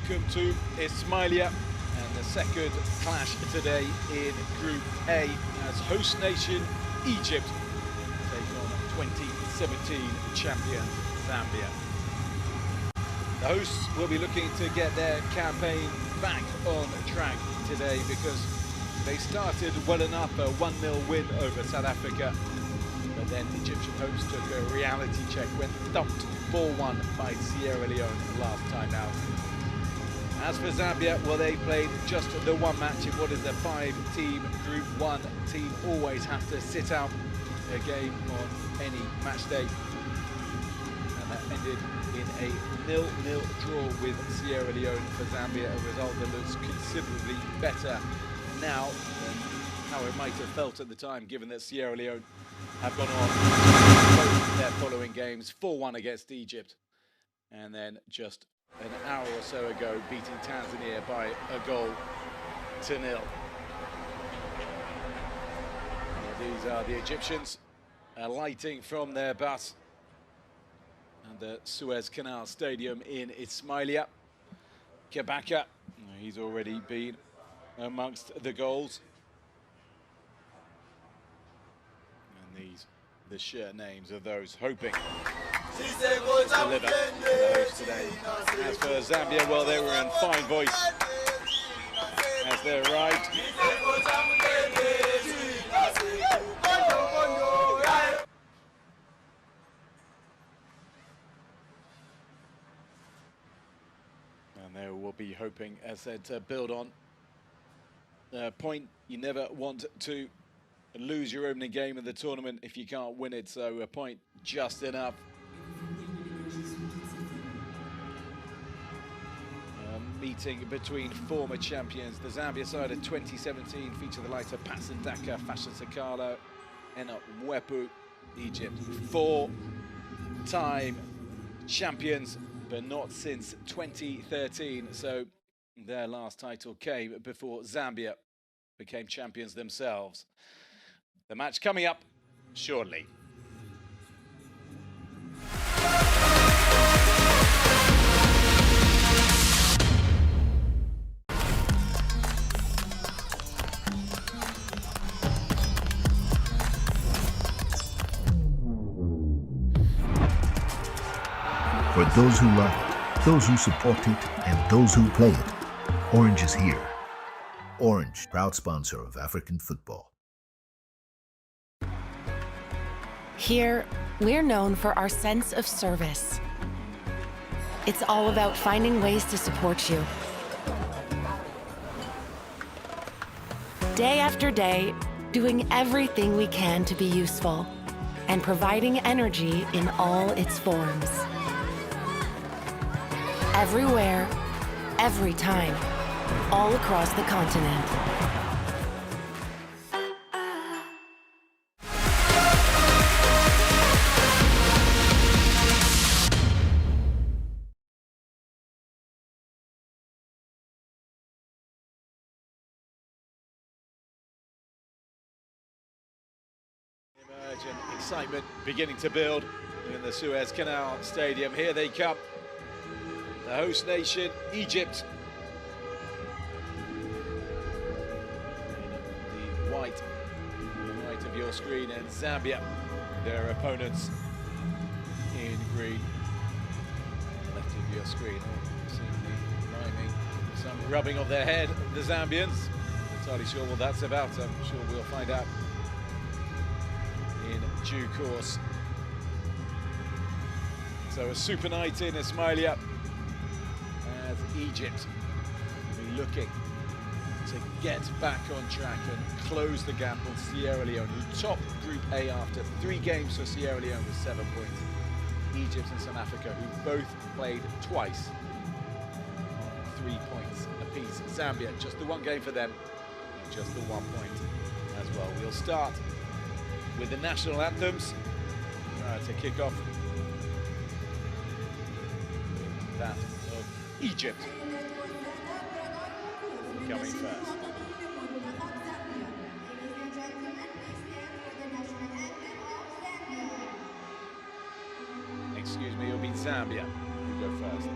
Welcome to Ismailia and the second clash today in Group A as host nation Egypt take on 2017 champion Zambia. The hosts will be looking to get their campaign back on track today because they started well enough, a 1-0 win over South Africa, but then Egyptian hosts took a reality check when thumped 4-1 by Sierra Leone last time out. As for Zambia, well, they played just the one match in what is a 5-team Group 1. Team always have to sit out a game on any match day. And that ended in a 0-0 draw with Sierra Leone for Zambia, a result that looks considerably better now than how it might have felt at the time, given that Sierra Leone have gone on both their following games, 4-1 against Egypt, and then just an hour or so ago beating Tanzania by a goal to 0. These are the Egyptians alighting from their bus at the Suez Canal Stadium in Ismailia. Kabaka, he's already been amongst the goals. And these the shirt names of those hoping to deliver the host today. As for Zambia, well, they were in fine voice as they arrived. And they will be hoping, as said, to build on a point. You never want to lose your opening game in the tournament if you can't win it, so a point just enough. Meeting between former champions. The Zambia side of 2017 featured the likes of Pasindaka, Fashion Sakala, Ena Mwepu. Egypt, 4-time champions, but not since 2013. So their last title came before Zambia became champions themselves. The match coming up shortly. For those who love it, those who support it, and those who play it, Orange is here. Orange, proud sponsor of African football. Here, we're known for our sense of service. It's all about finding ways to support you. Day after day, doing everything we can to be useful and providing energy in all its forms. Everywhere, every time, all across the continent. Emergent excitement beginning to build in the Suez Canal Stadium. Here they come. The host nation, Egypt. The white on the right of your screen, and Zambia, their opponents, in green. On the left of your screen, seeing the miming, some rubbing of their head, the Zambians. Not entirely sure what that's about. I'm sure we'll find out in due course. So a super night in Ismailia, as Egypt will be looking to get back on track and close the gap on Sierra Leone, who topped Group A after 3 games for Sierra Leone with 7 points. Egypt and South Africa, who both played twice, on 3 points apiece. Zambia, just the 1 game for them, and just the 1 point as well. We'll start with the national anthems to kick off. That of Egypt coming first. Excuse me, it'll be Zambia who go first.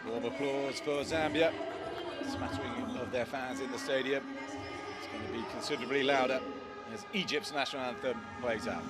Warm applause for Zambia. Smattering of their fans in the stadium. It's going to be considerably louder as Egypt's national anthem plays out.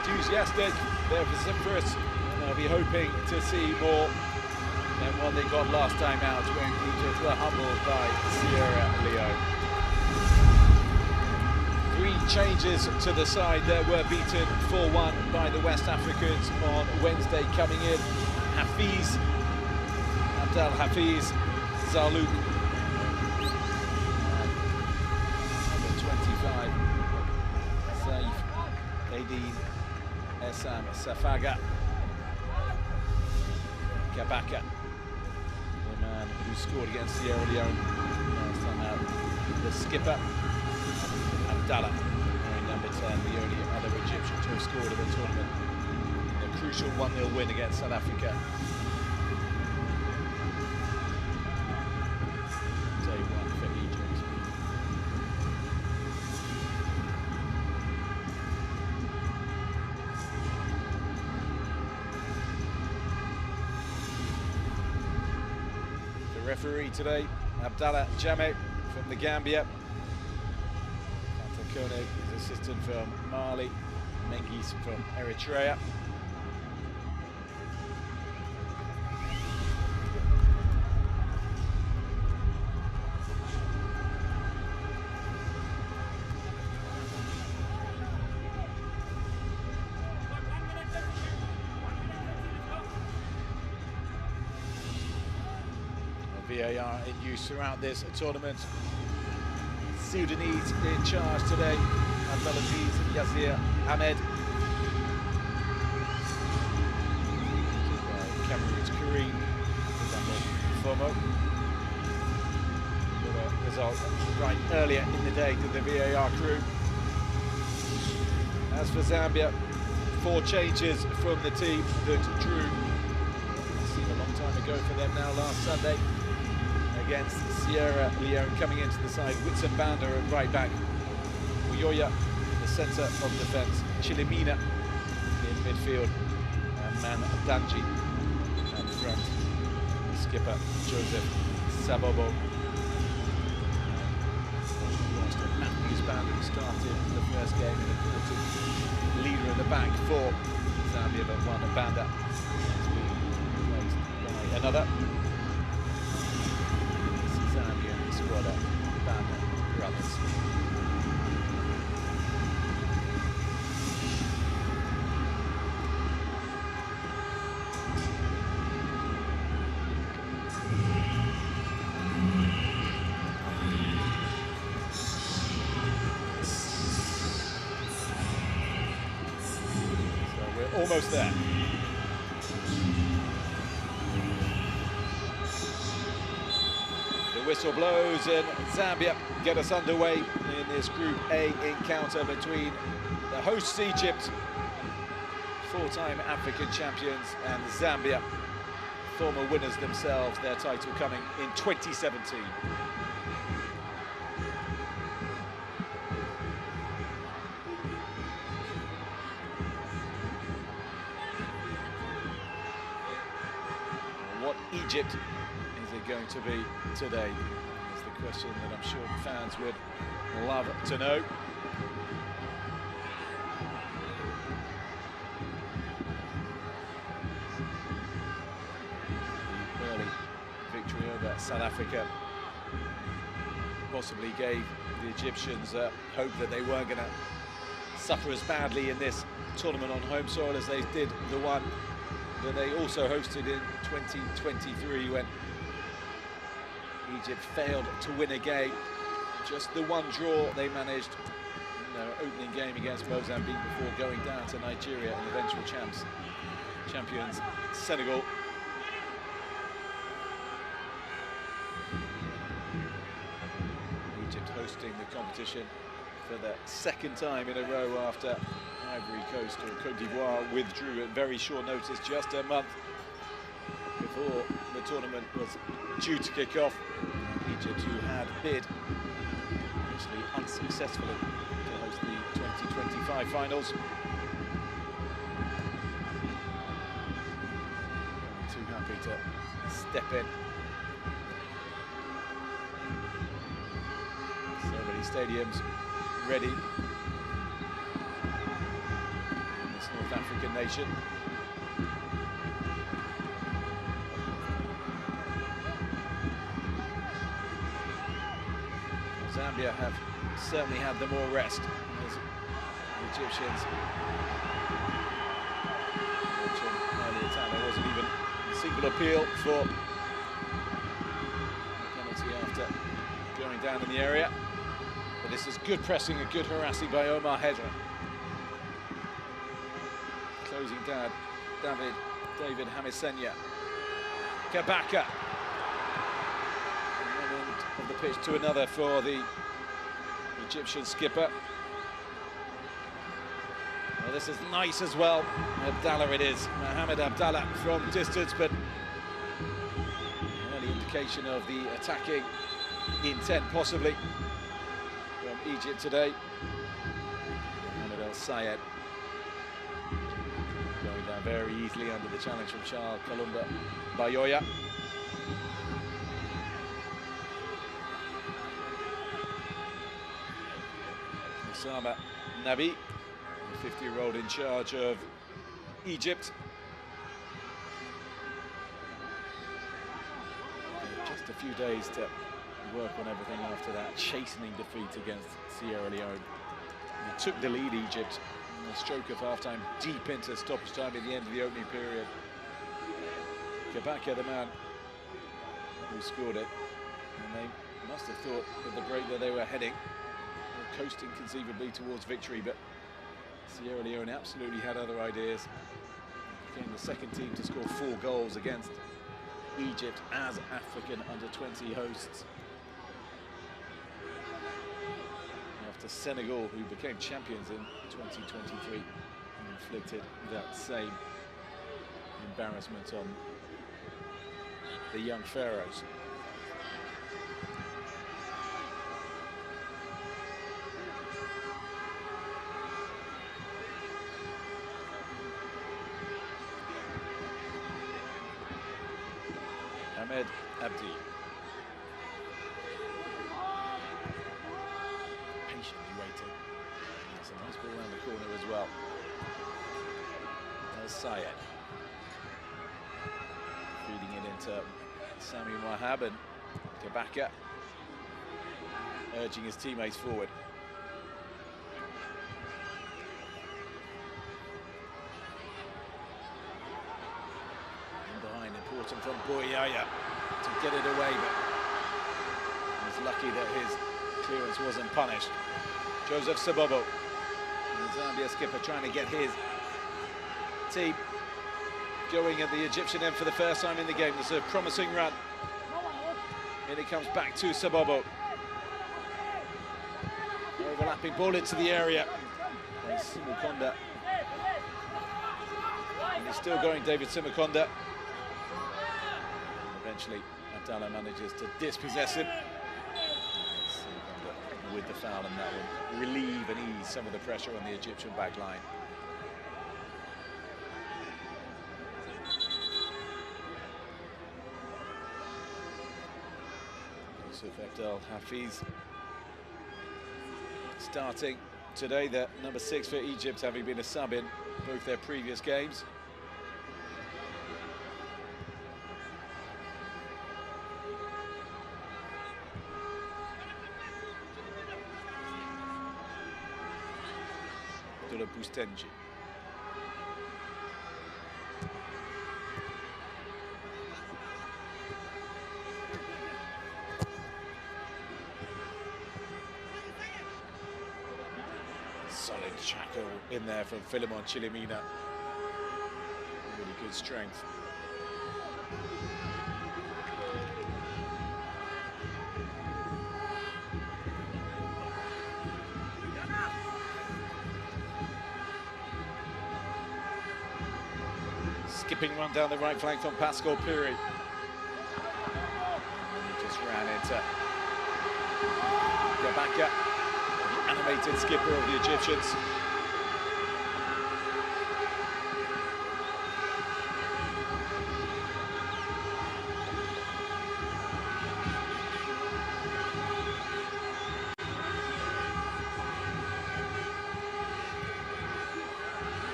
Enthusiastic, they're vociferous, and they'll be hoping to see more than what they got last time out when Egypt were humbled by Sierra Leone. 3 changes to the side that were beaten 4-1 by the West Africans on Wednesday. Coming in, Hafiz, Abdel Hafiz, Zalouk, number 25, Saif Aidin, Essam Safaga, Kabaka, the man who scored against Sierra Leone last time out, the skipper, Abdallah, wearing number 10, the only other Egyptian to have scored in the tournament, a crucial 1-0 win against South Africa. Day 1 for Egypt. Referee today, Abdallah Jammeh from the Gambia. Kone, his assistant from Mali. Menghis from Eritrea. VAR in use throughout this tournament. Sudanese in charge today. Abdelaziz Yazir Ahmed. Cameroon's Kareem Fomo. The result right earlier in the day to the VAR crew. As for Zambia, 4 changes from the team that drew. It seemed a long time ago for them now last Sunday against Sierra Leone. Coming into the side, Whitson Banda at right back, Uyoya in the centre of defence, Chilimina in midfield, and Man Danji at front. Skipper Joseph Sabobo. Matthews Banda, who started the first game and important leader at the back for Zambia, but one Banda has been replaced by another. Zambian squad of Banda brothers. So we're almost there. Whistle blows and Zambia get us underway in this Group A encounter between the hosts Egypt, 4-time African champions, and Zambia, former winners themselves, their title coming in 2017. Egypt is it going to be today? Is the question that I'm sure fans would love to know. The early victory over South Africa possibly gave the Egyptians hope that they weren't going to suffer as badly in this tournament on home soil as they did the one that they also hosted in 2023 when Egypt failed to win a game. Just the one draw they managed in their opening game against Mozambique before going down to Nigeria and eventual champions Senegal. Egypt hosting the competition for the second time in a row after Ivory Coast or Cote d'Ivoire withdrew at very short notice just a month before the tournament was due to kick off. Egypt, who had bid actually unsuccessfully to host the 2025 finals. Too happy to step in. So many stadiums ready in this North African nation. Zambia have certainly had the more rest as the Egyptians. Earlier time there wasn't even a single appeal for penalty after going down in the area. But this is good pressing and good harassing by Omar Hedra. Closing down David Hamisenya. Kabaka. Of the pitch to another for the Egyptian skipper. Well, this is nice as well. Abdallah it is, Mohamed Abdallah from distance, but early indication of the attacking intent possibly from Egypt today. Mohamed El Sayed going down very easily under the challenge from Charles Kalumba Bayoya. Osama Nabi, the 50-year-old in charge of Egypt. Just a few days to work on everything after that chastening defeat against Sierra Leone. They took the lead, Egypt, in the stroke of half-time, deep into stoppage time at the end of the opening period. Kabaka, the man who scored it, and they must have thought with the break that they were heading, coasting conceivably towards victory, but Sierra Leone absolutely had other ideas. Became the second team to score 4 goals against Egypt as African under-20 hosts. After Senegal, who became champions in 2023, inflicted that same embarrassment on the young Pharaohs. Ahmed Abdi. Patiently waiting. That's a nice ball around the corner as well. There's Sayed. Feeding it into Sami Wahab and Kabaka. Urging his teammates forward. Important from Boyaya to get it away, but he was lucky that his clearance wasn't punished. Joseph Sabobo, the Zambia skipper, trying to get his team going at the Egyptian end for the first time in the game. There's a promising run. And it comes back to Sabobo. Overlapping ball into the area. Simukonda. And he's still going, David Simukonda. Eventually, Abdallah manages to dispossess him. With the foul, and that will relieve and ease some of the pressure on the Egyptian back line. Yusuf Abdel Hafiz starting today, the number 6 for Egypt, having been a sub in both their previous games. Bustenji. Solid tackle in there from Philemon Chilimina. Really good strength. Skipping run down the right flank from Pascal Puri. He just ran into Kabaka, the animated skipper of the Egyptians.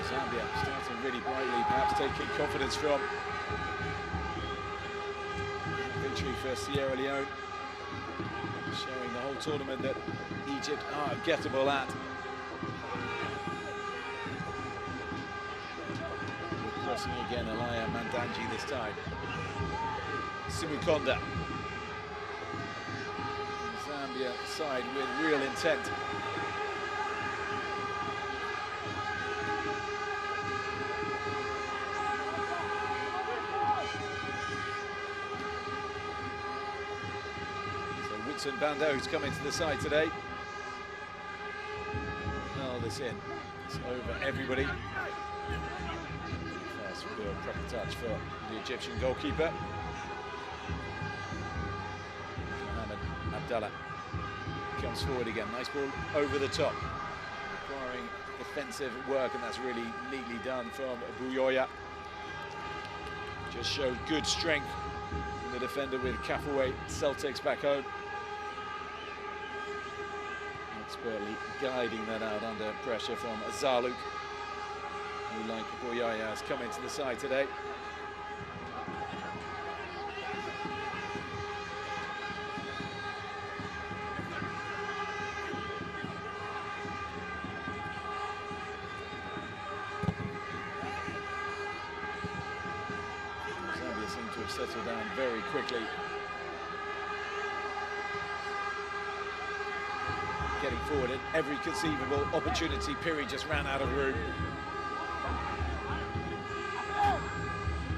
Zambia starting really brightly, perhaps taking confidence from victory for Sierra Leone, showing the whole tournament that Egypt are gettable at. We're crossing again, Alaya Mandanji this time. Simukonda. Zambia side with real intent. Bando, who's coming to the side today. Oh, this in. It's over everybody. First, we'll do a proper touch for the Egyptian goalkeeper. Mohamed Abdallah comes forward again. Nice ball over the top. Requiring defensive work, and that's really neatly done from Buyoya. Just showed good strength from the defender with Kafaway Celtics back home. Expertly guiding that out under pressure from Zaluk, who, like Buyoya, has come into the side today. Zambia seem to have settled down very quickly. Getting forward at every conceivable opportunity. Piri just ran out of room.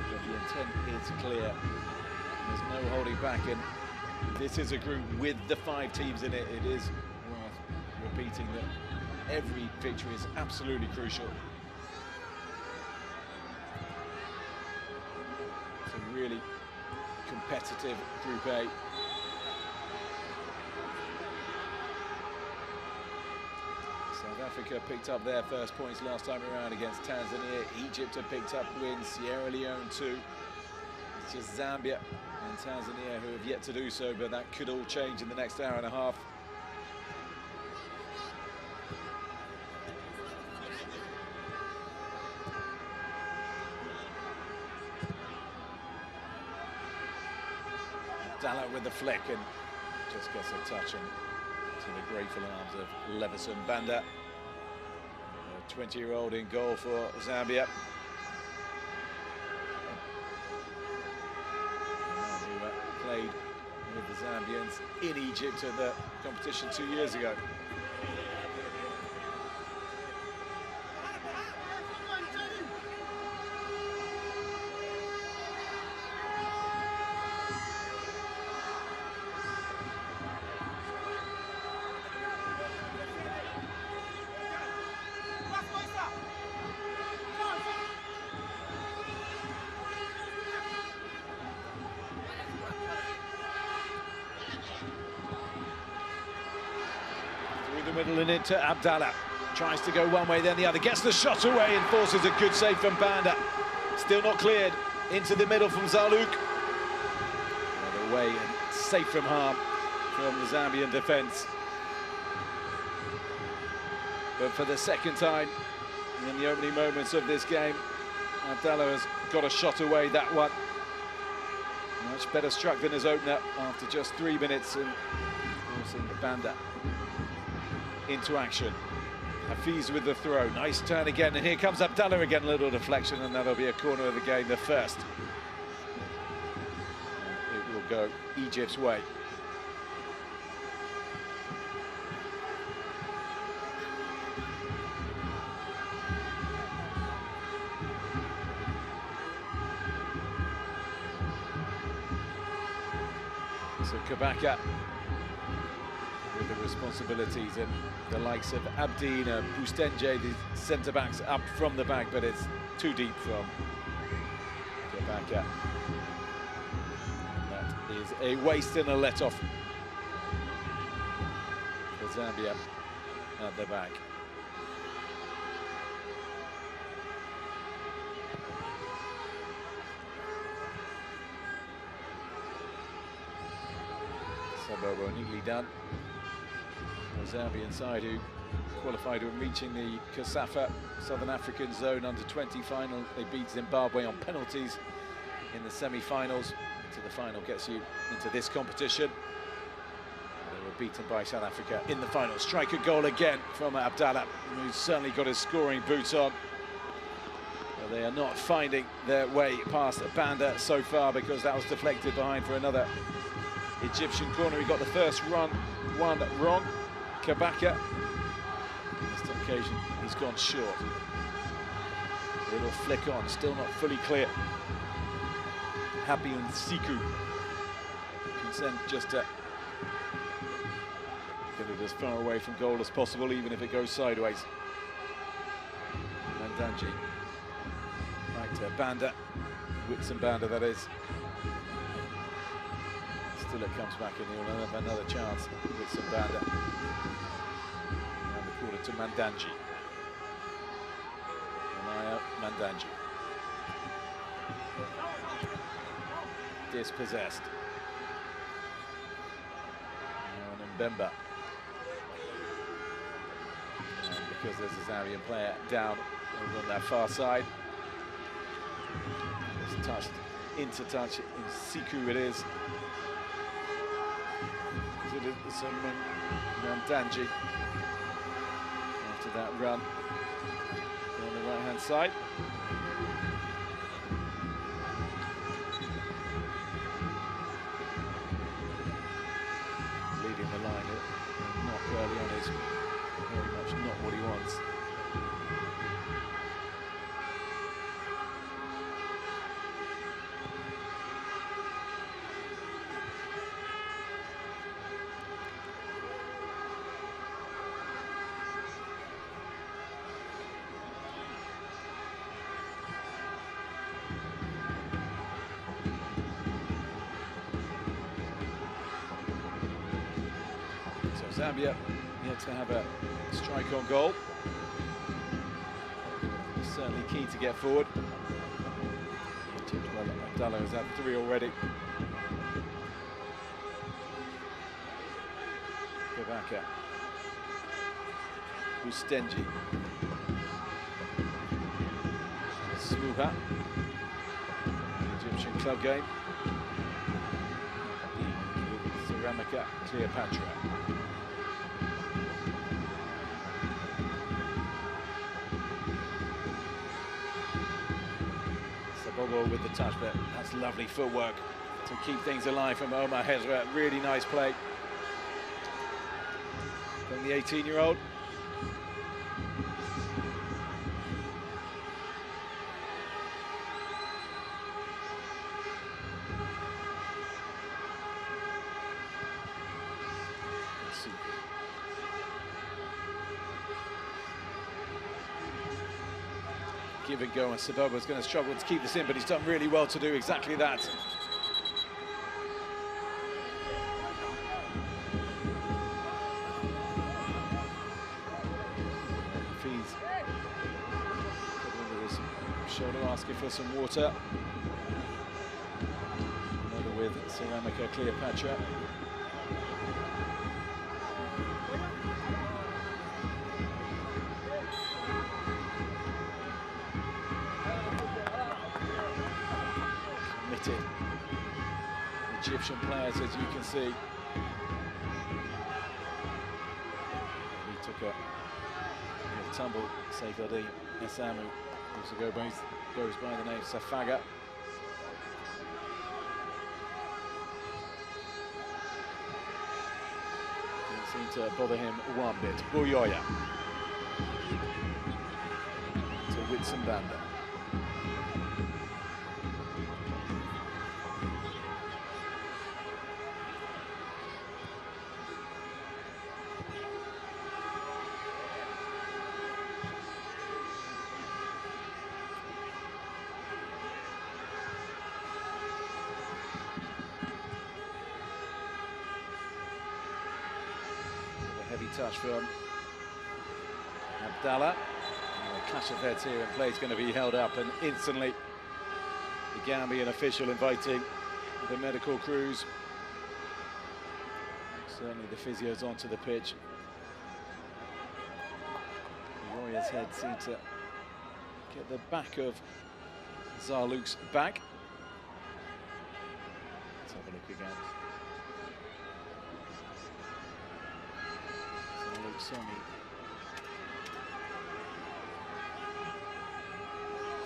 But the intent is clear. There's no holding back, and this is a group with the 5 teams in it. It is worth repeating that every victory is absolutely crucial. It's a really competitive Group A. South Africa picked up their first points last time around against Tanzania. Egypt have picked up wins, Sierra Leone too. It's just Zambia and Tanzania who have yet to do so, but that could all change in the next hour and a half. Abdallah with the flick and just gets a touch on to the grateful arms of Leveson Banda, a 20-year-old in goal for Zambia. Who played with the Zambians in Egypt at the competition 2 years ago. Middle and into Abdallah, tries to go one way then the other, gets the shot away and forces a good save from Banda. Still not cleared, into the middle from Zaluk. Another way and safe from harm. from the Zambian defence. But for the second time in the opening moments of this game, Abdallah has got a shot away, that one. Much better struck than his opener after just 3 minutes, and forcing the Banda into action. Hafiz with the throw, nice turn again, and here comes Abdallah again, a little deflection, and that'll be a corner of the game, the first. It will go Egypt's way. So Kabaka with the responsibilities, and the likes of Abdeen, Bustenje, the centre-backs up from the back, but it's too deep from Kabaka. That is a waste and a let-off for Zambia at the back. Sabobo neatly done. The Zambian side who qualified when reaching the Kasafa Southern African Zone Under-20 final. They beat Zimbabwe on penalties in the semi-finals. To the final gets you into this competition. They were beaten by South Africa in the final. Striker goal again from Abdallah, who's certainly got his scoring boots on. Well, they are not finding their way past Banda so far, because that was deflected behind for another Egyptian corner. He got the first one wrong. Kabaka, this occasion he's gone short. A little flick on, still not fully clear. Happy and Siku consent just to get it as far away from goal as possible, even if it goes sideways. Mandanji back to Banda, Whitson Banda that is. Still it comes back, and he'll have another chance with some Banda. And the corner to Mandanji. Mandanji. Dispossessed. Now Mbemba. And because there's a Zambian player down over on that far side. It's touched into touch. In Siku it is. So Mandanji after that run on the right hand side. Leading the line, knock early on is very much not what he wants. Zambia yet to have a strike on goal. Certainly keen to get forward. Well, Abdallah has had 3 already. Kabaka. Bustenji. Smuha. Egyptian club game. Ceramica Cleopatra. Bobo with the touch, but that's lovely footwork to keep things alive from Omar Hezra. Really nice play from the 18-year-old. Give it go, and Saboba's going to struggle to keep this in, but he's done really well to do exactly that. Feeds under his shoulder, asking for some water. Another with Ceramica Cleopatra. Egyptian players, as you can see. He took a tumble, Seifadi Esamu, also goes by the name Safaga. Didn't seem to bother him one bit. Buyoya to Witsambanda. Heavy touch from Abdallah. And a clash of heads here, and play's going to be held up, and instantly the Gambian official inviting the medical crews, certainly the physios, onto the pitch. The Warriors' head seemed to get the back of Zalouk's back. Let's have a look again. Sony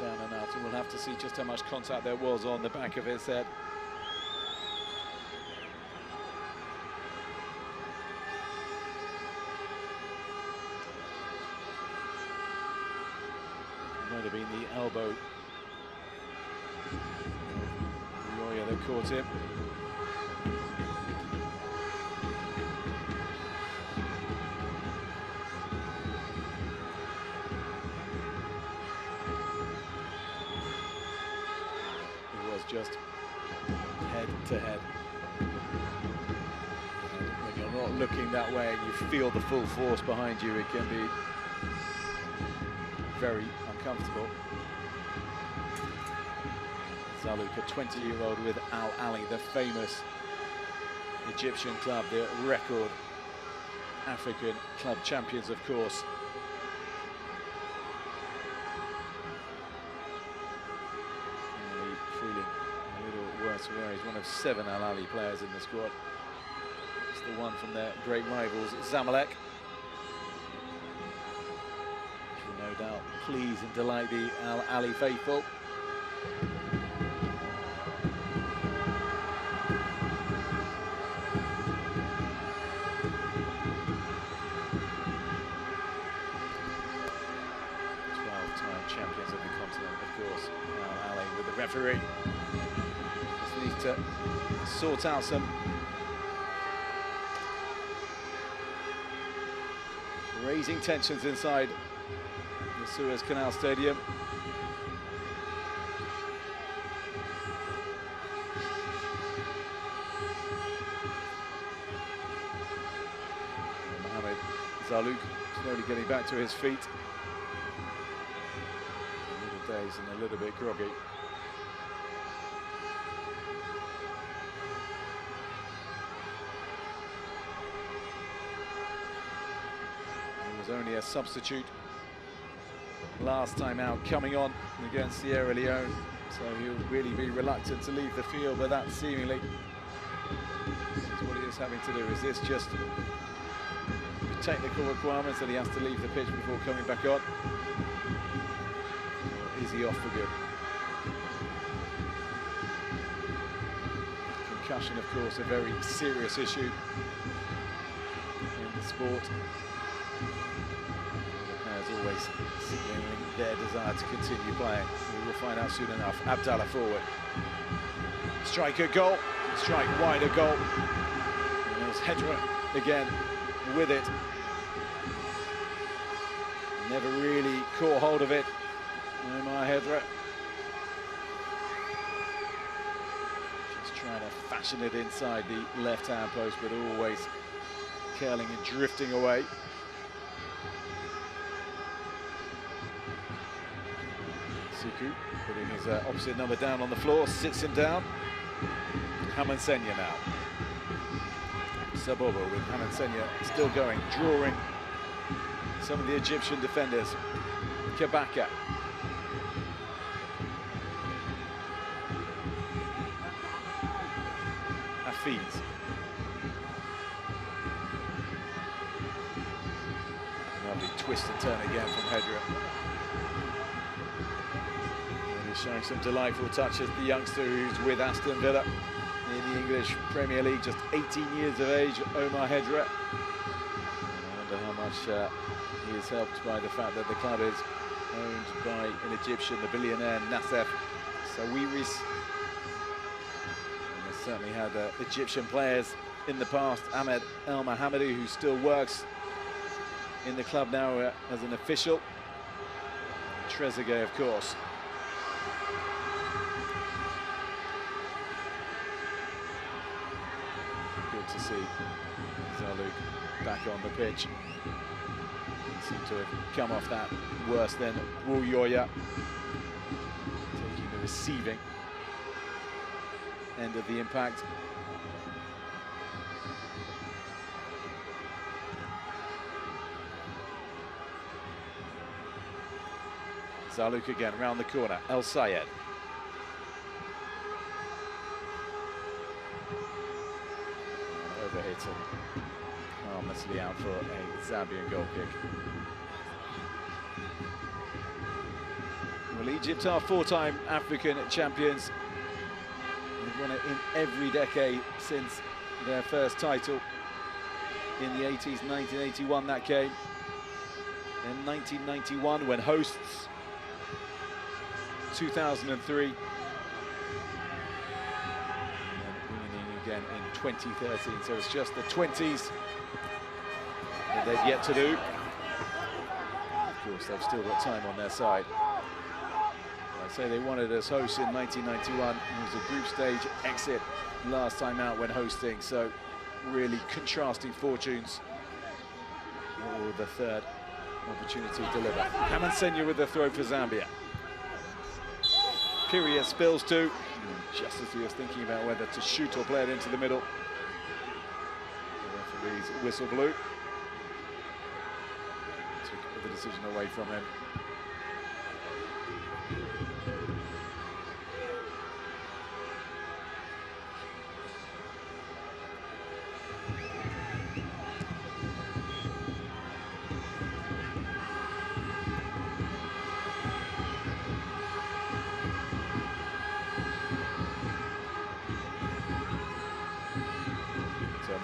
down and out, and we'll have to see just how much contact there was on the back of his head. It might have been the elbow Roya that caught him. Just head to head. And when you're not looking that way and you feel the full force behind you, it can be very uncomfortable. Zalouk, a 20-year-old with Al Ali, the famous Egyptian club, the record African club champions, of course. Feeling a little worse where he's one of 7 Al Ali players in the squad. It's the one from their great rivals, Zamalek, which will no doubt please and delight the Al Ali faithful. Champions of the continent, of course. Al Ali with the referee. Just needs to sort out some raising tensions inside the Suez Canal Stadium. Mohamed Zalouk slowly getting back to his feet. Days and a little bit groggy. He was only a substitute last time out, coming on against Sierra Leone, so he'll really be reluctant to leave the field, but that seemingly is what he is having to do. Is this just technical requirements that he has to leave the pitch before coming back on? Is he off for good? Concussion, of course, a very serious issue in the sport. The players always signaling their desire to continue playing. We will find out soon enough. Abdallah forward. Striker goal. Strike wider goal. And there's Hedra again with it. Never really caught hold of it. Omar Hedra just trying to fashion it inside the left-hand post, but always curling and drifting away. Siku putting his opposite number down on the floor, sits him down. Haman Senya now. Sabobo with Haman Senya still going, drawing some of the Egyptian defenders. Kabaka. feet. Lovely twist and turn again from Hedra. And he's showing some delightful touches, the youngster who's with Aston Villa in the English Premier League, just 18 years of age, Omar Hedra. I wonder how much he is helped by the fact that the club is owned by an Egyptian, the billionaire Nassef Sawiris. And they've certainly had Egyptian players in the past. Ahmed El Mohammadi, who still works in the club now as an official. Trezeguet, of course. Good to see Zalouk back on the pitch. Seem to have come off that worse than Wuyoya, taking the receiving end of the impact. Zalouk again, round the corner, El Sayed. Overhit and harmlessly out for a Zambian goal kick. Well, Egypt are four-time African champions. They've won it in every decade since their first title in the 80s. 1981 that came. In 1991 when hosts. 2003. And winning again in 2013. So it's just the 20s that they've yet to do. Of course, they've still got time on their side. I say they wanted us hosts in 1991. It was a group stage exit last time out when hosting, so really contrasting fortunes for the third opportunity to deliver. Hammond Senior with the throw for Zambia. Period spills too, just as he was thinking about whether to shoot or play it into the middle. The referee's whistle blew. Took the decision away from him.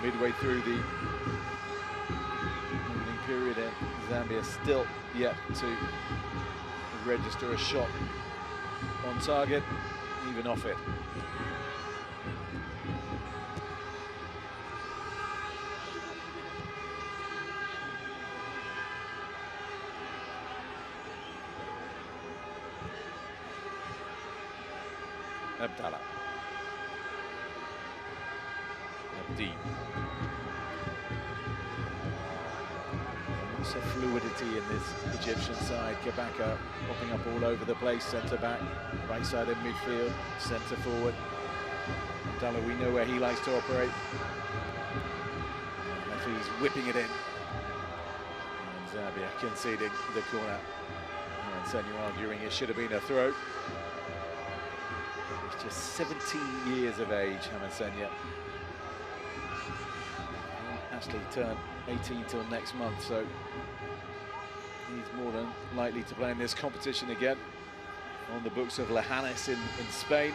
Midway through the opening period, Zambia still yet to register a shot on target, even off it. Abdallah. Abdi. Lots of fluidity in this Egyptian side. Kabaka popping up all over the place, centre back, right side of midfield, centre forward. Abdallah, we know where he likes to operate. He's whipping it in. And Zambia conceding the corner. And Senior arguing it should have been a throw. He's just 17 years of age, Hammond Senior. Actually turn 18 till next month, so he's more than likely to play in this competition again. On the books of Lejanes in Spain.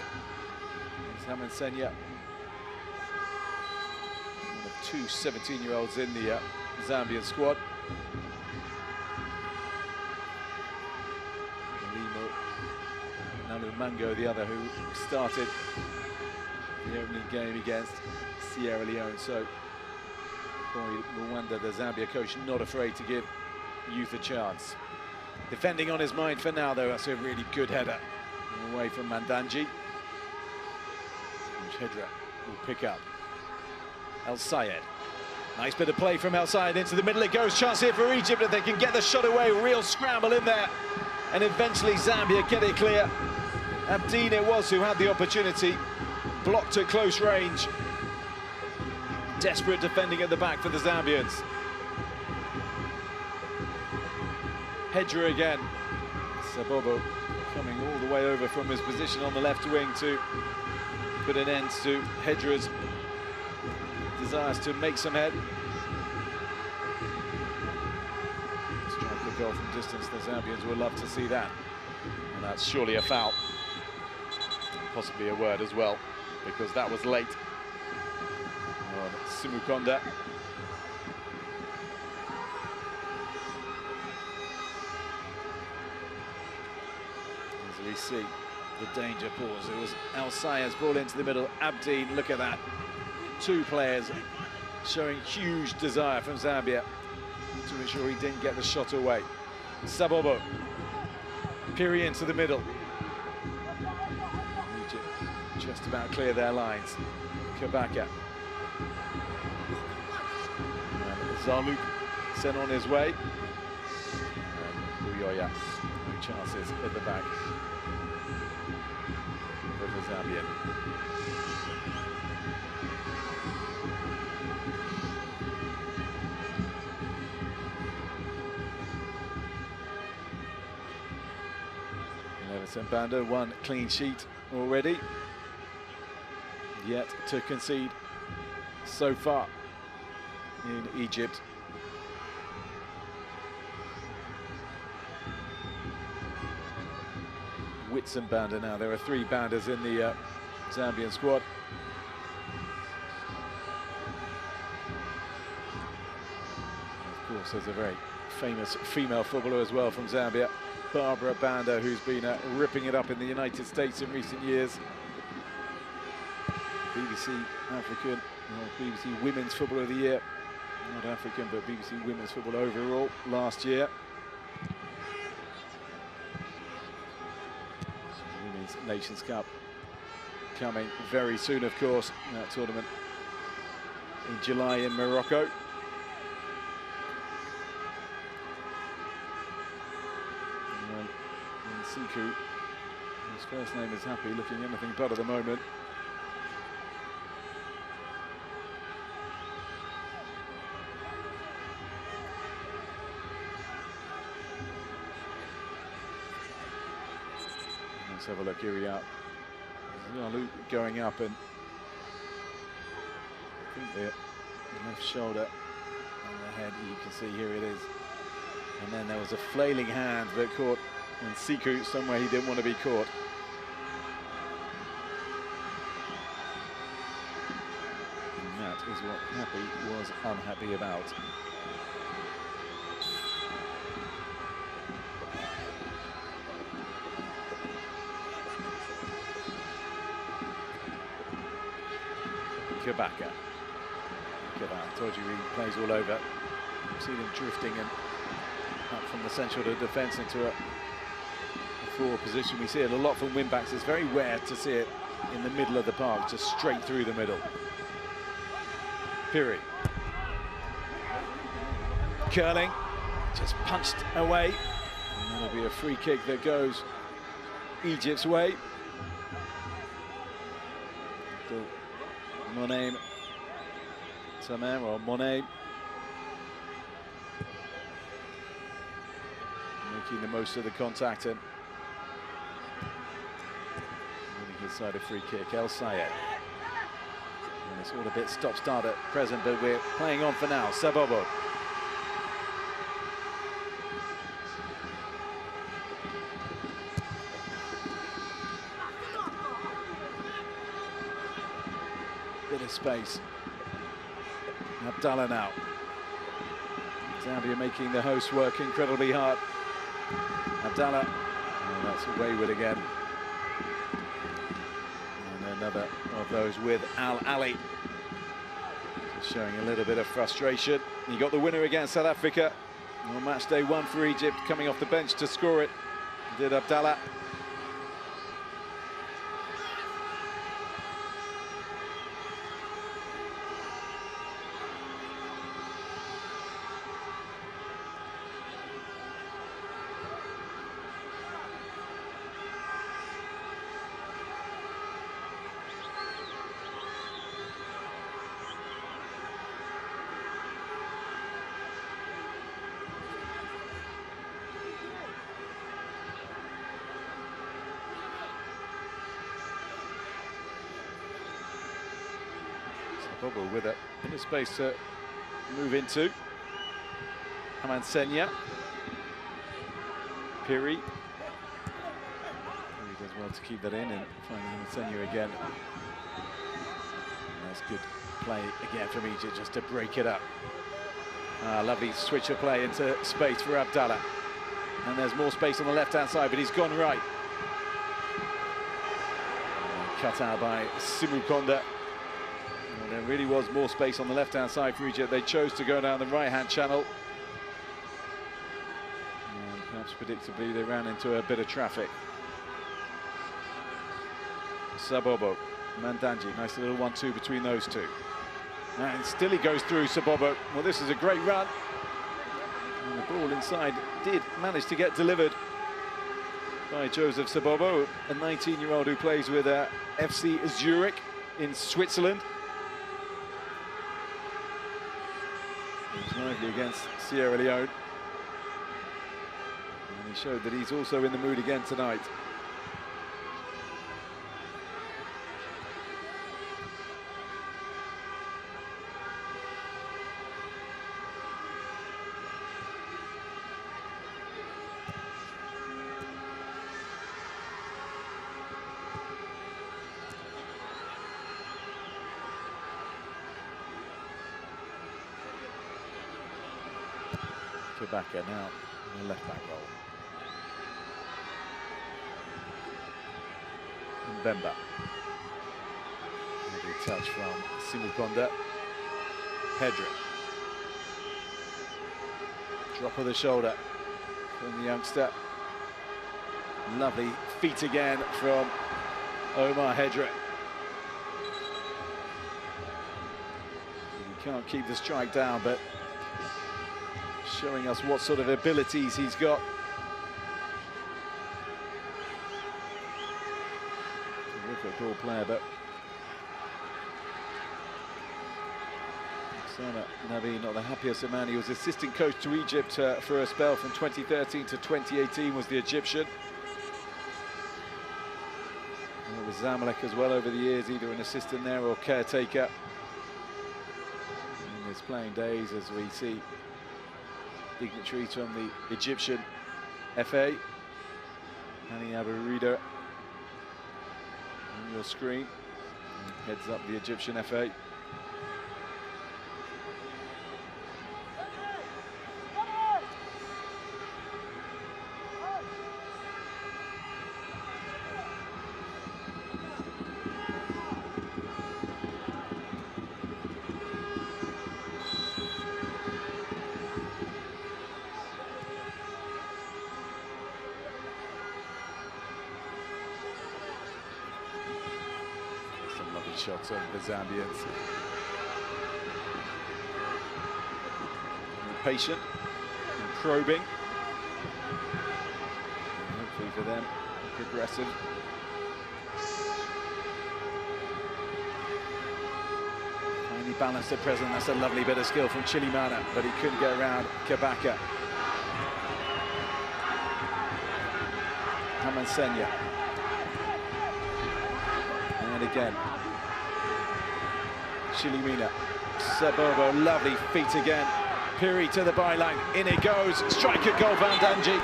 It's Hammond Senior, one of two 17-year-olds in the Zambian squad. Nalu Mango, the other, who started the opening game against Sierra Leone. So Mwanda, the Zambia coach, not afraid to give youth a chance. Defending on his mind for now, though. That's a really good header away from Mandanji, which Hedra will pick up. El Sayed. Nice bit of play from El Sayed into the middle. It goes. Chance here for Egypt if they can get the shot away. Real scramble in there. And eventually Zambia get it clear. Abdeen it was who had the opportunity. Blocked at close range. Desperate defending at the back for the Zambians. Hedra again. Sabobo coming all the way over from his position on the left wing to put an end to Hedra's desires to make some head. Strike a goal from distance, the Zambians will love to see that. And that's surely a foul. Possibly a word as well, because that was late on Simukonda. As we see the danger pause, it was El Sayed's ball into the middle. Abdeen, look at that. Two players showing huge desire from Zambia to ensure he didn't get the shot away. Sabobo, Piri into the middle. Egypt just about clear their lines. Kabaka. And Zaluk sent on his way. And Uyoya, no chances at the back for the Zambian. Banda, one clean sheet already, yet to concede so far in Egypt. Banda now. There are three banders in the Zambian squad. Of course, there's a very famous female footballer as well from Zambia, Barbara Banda, who's been ripping it up in the United States in recent years. BBC African, BBC Women's Footballer of the Year. Not African, but BBC Women's Football overall last year. Women's Nations Cup coming very soon, of course. That tournament in July in Morocco. Siku, his first name is Happy, looking anything but at the moment. Let's have a look, here we are. Yalu going up, and I think the left shoulder and the head, you can see here it is. And then there was a flailing hand that caught and Siku somewhere he didn't want to be caught. And that is what Happy was unhappy about. Kabaka. Look at that, I told you he plays all over. You've seen him drifting and up from the central to defence into a forward position. We see it a lot from wing-backs. It's very rare to see it in the middle of the park, just straight through the middle. Piri. Curling, just punched away. And that'll be a free kick that goes Egypt's way. Monet, Samer or Monet. Making the most of the contact and winning his side a free kick. El Sayed. And it's all a bit stop-start at present, but we're playing on for now. Sabobo. Bit of space. Abdallah now. Zambia making the hosts work incredibly hard. Abdallah, oh, that's wayward again. And another of those with Al Ali. Just showing a little bit of frustration. He got the winner against South Africa on match day 1 for Egypt, coming off the bench to score it. Did Abdallah. Bubble with it. in the space to move into. Amansenya. Piri. He does well to keep that in and find Amansenya again. And that's good play again from Egypt just to break it up. Lovely switch of play into space for Abdallah. And there's more space on the left-hand side, but he's gone right. Cut out by Simukonda. And there really was more space on the left-hand side for Egypt. They chose to go down the right-hand channel. And perhaps predictably, they ran into a bit of traffic. Sabobo, Mandanji, nice little 1-2 between those two. And still he goes through Sabobo. Well, this is a great run. And the ball inside did manage to get delivered by Joseph Sabobo, a 19-year-old who plays with FC Zurich in Switzerland. He was lively against Sierra Leone. And he showed that he's also in the mood again tonight. Kabaka now in the left-back role. Mbemba. Lovely touch from Simukonda. Pedro. Drop of the shoulder from the youngster. Lovely feet again from Omar Hedra. He can't keep the strike down, but showing us what sort of abilities he's got. Terrific ball player, but Sana Nabi not the happiest of man. He was assistant coach to Egypt for a spell from 2013 to 2018, was the Egyptian. And with Zamalek as well over the years, either an assistant there or caretaker. In his playing days, as we see dignitaries from the Egyptian FA. Hani Aburida on your screen. And heads up the Egyptian FA. Shots over the Zambians. And patient and probing. And hopefully for them, progressive. Finally balanced at present. That's a lovely bit of skill from Chilimana, but he couldn't get around Kabaka. Amansenya. And again. Chilimina, Sabobo, lovely feet again. Piri to the byline, in it goes. Striker goal, Van Danji.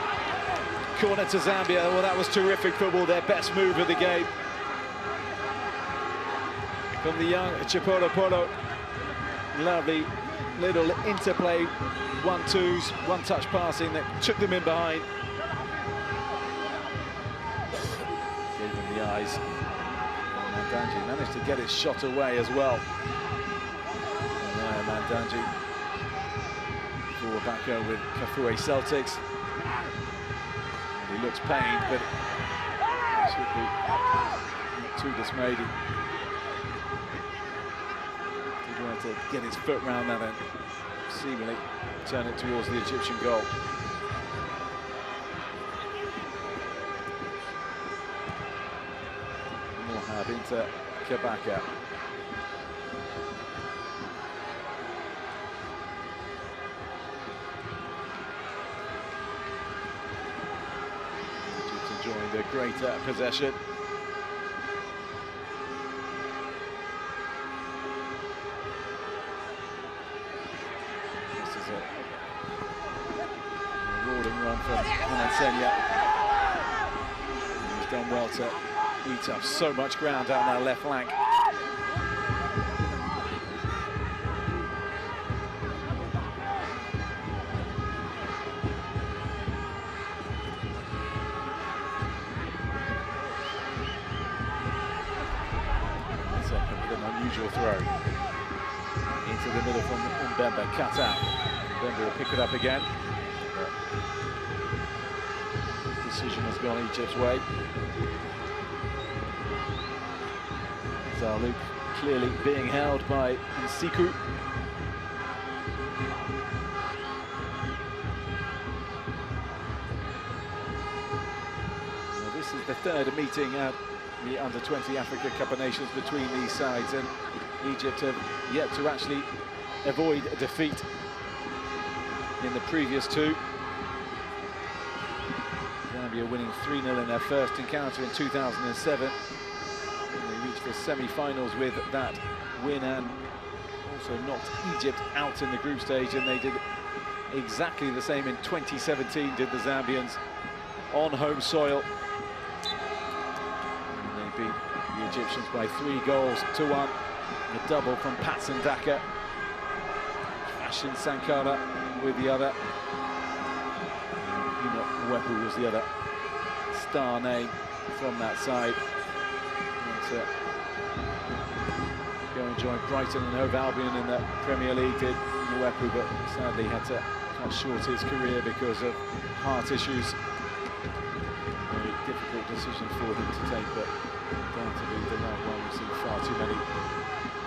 Corner to Zambia. Well, that was terrific football. Their best move of the game. From the young Chipolo Polo. Lovely little interplay, 1-2s, one-touch passing that took them in behind. Gave them the eyes. Mandanji managed to get his shot away as well. Mandanji forward back over with Kafue Celtics. And he looks pained, but he should be not too dismayed. He wanted to get his foot round that and seemingly turn it towards the Egyptian goal. Mohab into Kabaka. Enjoying the greater possession. There's a rewarding run from Senya. He's done well to eat up so much ground down that left flank. Unusual throw into the middle from Mbemba, cut out. Mbemba will pick it up again. Decision has gone Egypt's way. Zaluk clearly being held by Nsiku. Well, this is the third meeting at the Under-20 Africa Cup of Nations between these sides, and Egypt have yet to actually avoid a defeat in the previous two. Zambia winning 3-0 in their first encounter in 2007. They reached the semi-finals with that win and also knocked Egypt out in the group stage, and they did exactly the same in 2017, did the Zambians, on home soil. Beat the Egyptians by 3-1. The double from Patson Daka. Fashion Sankara with the other. Wepu was the other star name from that side. And, go and join Brighton and Hove Albion in the Premier League, did Wepu, but sadly had to cut short his career because of heart issues. Very difficult decision for him to take, but down to be the right one. We've seen far too many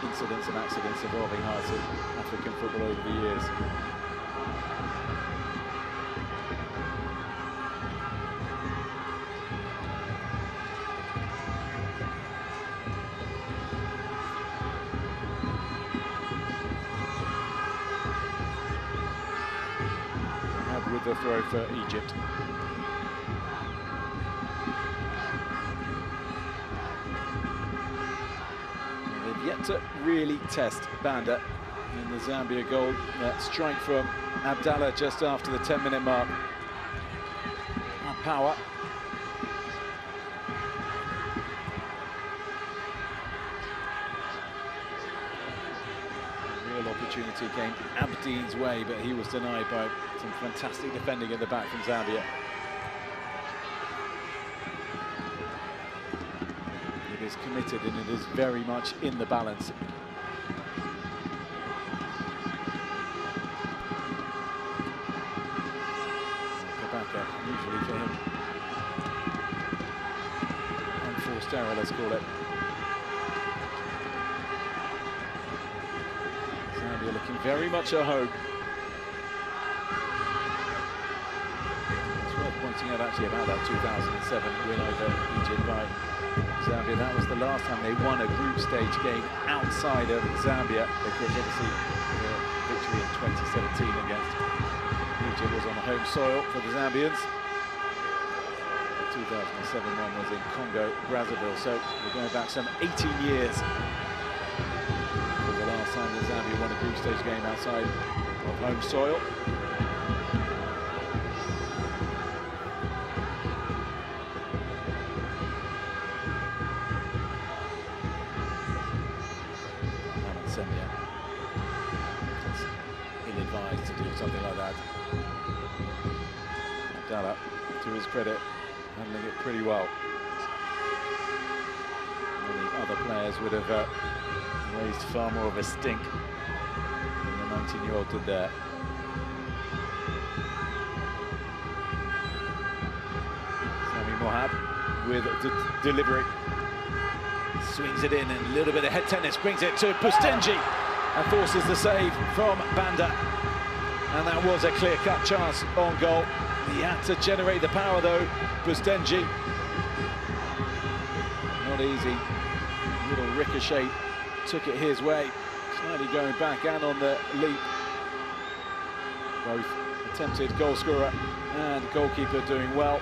incidents and accidents involving hearts in African football over the years. And with the throw for Egypt. Yet to really test Banda in the Zambia goal. That strike from Abdallah just after the 10-minute mark. Power. Real opportunity came Abdine's way, but he was denied by some fantastic defending at the back from Zambia. Committed, and it is very much in the balance. Kabaka, usually for him, unforced error, let's call it. Zambia looking very much at home. It's worth pointing out actually about that 2007 win over Egypt by Zambia. That was the last time they won a group stage game outside of Zambia, because obviously the victory in 2017 against Egypt was on home soil for the Zambians. The 2007 one was in Congo, Brazzaville, so we're going back some 18 years for the last time that Zambia won a group stage game outside of home soil. Ill-advised to do something like that. Abdallah, to his credit, handling it pretty well. Many other players would have raised far more of a stink than the 19-year-old did there. Sami Mohab with delivery. Swings it in, and a little bit of head tennis brings it to Pustenji and forces the save from Banda. And that was a clear-cut chance on goal. He had to generate the power though, Pustenji. Not easy. Little ricochet took it his way, slightly going back and on the leap. Both attempted goal scorer and goalkeeper doing well.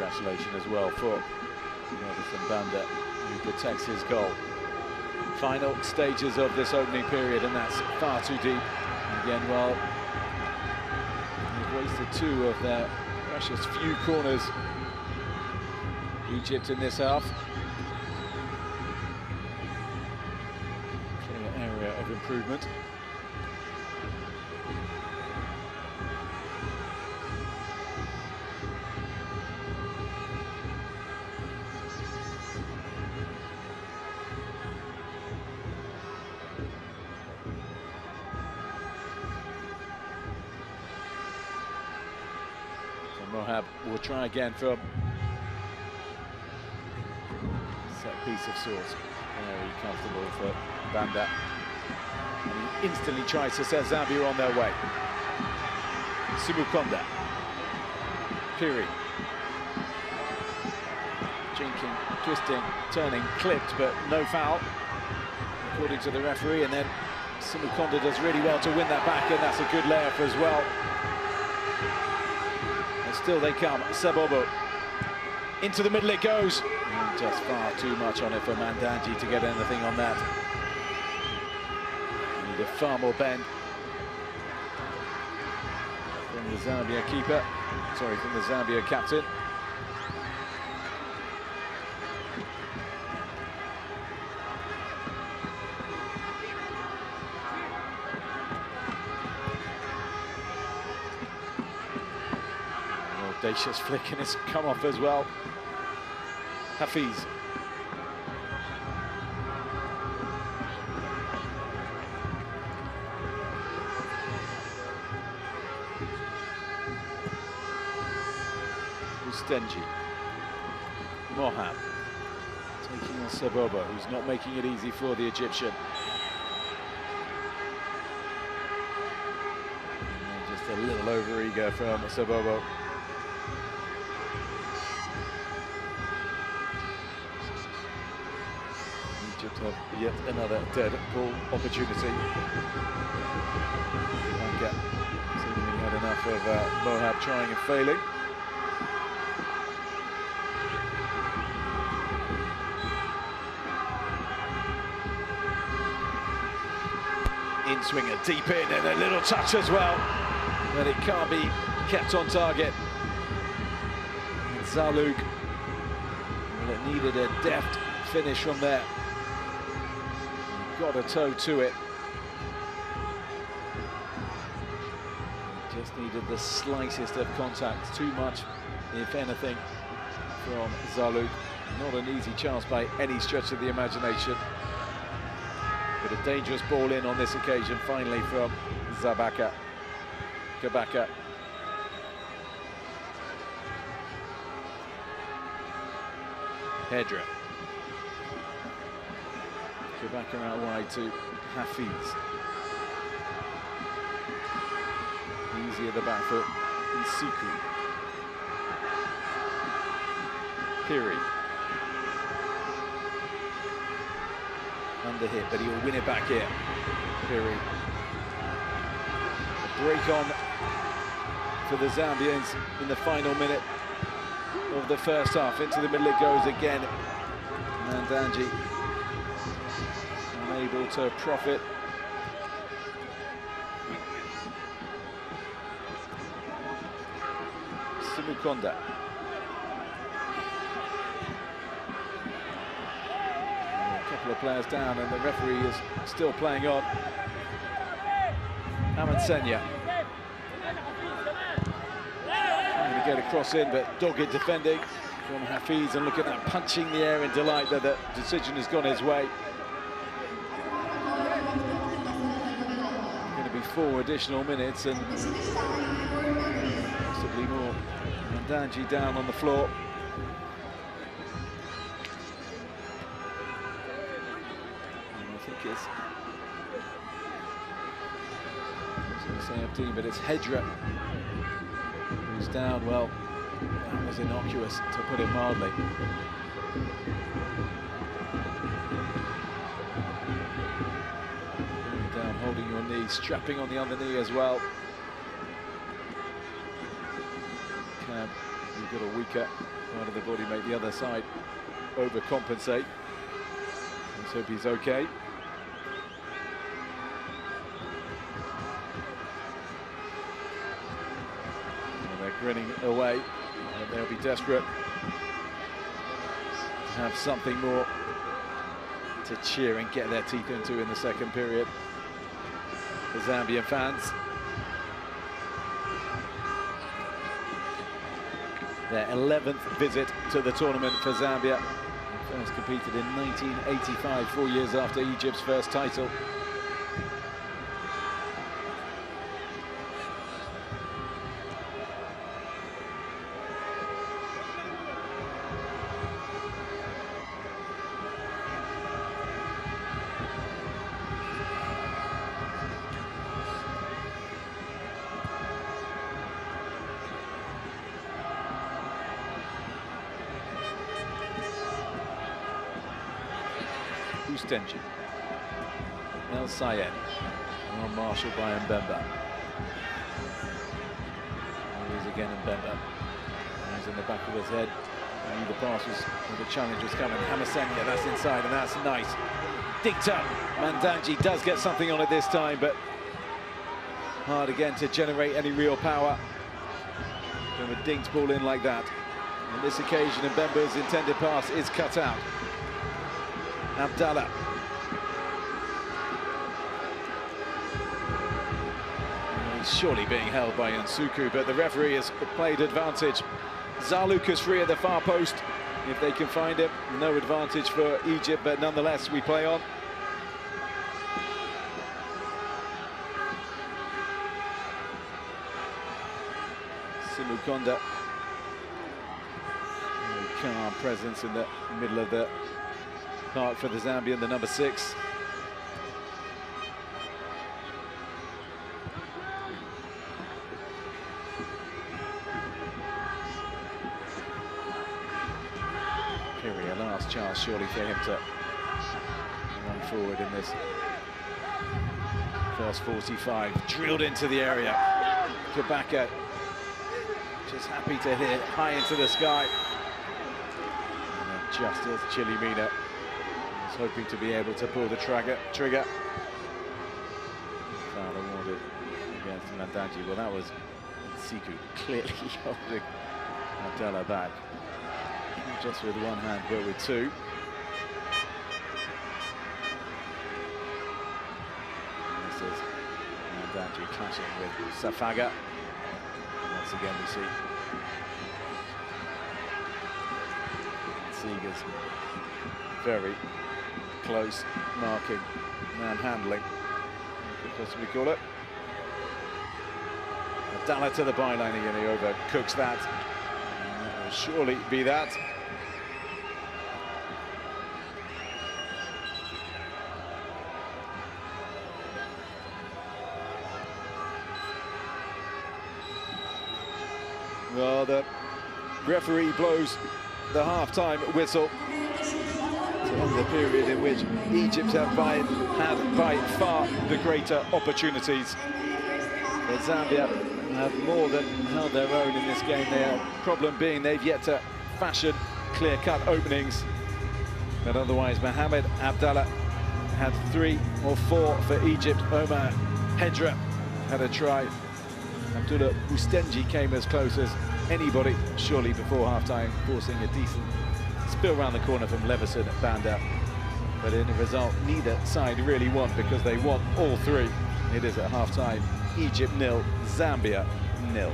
congratulations as well for Zambia, who protects his goal. Final stages of this opening period, and that's far too deep. Again, well, they've wasted two of their precious few corners. Egypt in this half. Clear area of improvement. Mohab will try again from set piece of sorts. Very comfortable for Banda. And he instantly tries to set Zambia on their way. Simukonda. Piri. Jinking, twisting, turning, clipped, but no foul, according to the referee. And then Simukonda does really well to win that back, and that's a good layup as well. Still they come, Sebobo. Into the middle it goes. And just far too much on it for Mandanji to get anything on that. Need a far more bend from the Zambia keeper. Sorry, from the Zambia captain. Audacious flick, and it's come off as well. Hafiz. Ustenji. Mohab. Taking on Sebobo, who's not making it easy for the Egyptian. And just a little over-eager from Sebobo. Have yet another dead ball opportunity. Kabaka seemingly had enough of Mohab trying and failing. In-swinger deep in, and a little touch as well, but it can't be kept on target. And Zalouk, well, it needed a deft finish from there. Got a toe to it. Just needed the slightest of contact. Too much, if anything, from Zalouk. Not an easy chance by any stretch of the imagination. But a dangerous ball in on this occasion, finally, from Kabaka. Hedra. Kabaka out wide to Hafiz. Easy at the back foot, Isiku. Piri. Under hit, but he will win it back here. Piri. A break on for the Zambians in the final minute of the first half. Into the middle it goes again. Mandanji unable to profit. Simukonda. A couple of players down, and the referee is still playing on. Amansenya. Trying to get a cross in, but dogged defending from Hafiz, and look at that, punching the air in delight that the decision has gone his way. Going to be 4 additional minutes and possibly more. Mandanji down on the floor. And I think it's, I was going to say Abdeen, but it's Hedra who's down. Well, that was innocuous, to put it mildly. Down, holding your knee, strapping on the other knee as well. Cab You've got a weaker part of the body, make the other side overcompensate. Let's hope he's okay. And they're grinning away, and they'll be desperate to have something more to cheer and get their teeth into in the second period. The Zambian fans. Their 11th visit to the tournament for Zambia. They first competed in 1985, 4 years after Egypt's first title. U-20, El Sayed, well marshalled by Mbemba. He's again Mbemba. He's in the back of his head. I knew the pass was, or the challenge was coming. Hamasenia, that's inside, and that's nice. Dinked up. Mandanji does get something on it this time, but hard again to generate any real power from a dinked ball in like that. On this occasion, Mbemba's intended pass is cut out. Abdallah. He's surely being held by Nsuku, but the referee has played advantage. Zaluka's free at the far post, if they can find him. No advantage for Egypt, but nonetheless, we play on. Simukonda. Calm presence in the middle of the park for the Zambian, the number 6. Here, a last chance surely for him to run forward in this first 45. Drilled into the area. Kabaka just happy to hit it high into the sky. And then just as Chilimina was hoping to be able to pull the trigger. Foul awarded against Mandanji. Well, that was Siku clearly holding Abdallah back. Not just with one hand, but with two. And this is Mandanji clashing with Safaga. Once again, we see Seeger's very close marking, manhandling, we could possibly call it. Abdallah to the byline again, he overcooks that. And that will surely be that. Well, the referee blows the half-time whistle to end the period in which Egypt had by far the greater opportunities. But Zambia have more than held their own in this game. Their problem being they've yet to fashion clear-cut openings. But otherwise, Mohamed Abdallah had 3 or 4 for Egypt. Omar Hedra had a try. Abdullah Ustenji came as close as anybody, surely, before half-time, forcing a decent spill round the corner from Leveson at Banda. But in the result, neither side really won because they won all 3. It is at half-time, Egypt 0, Zambia 0.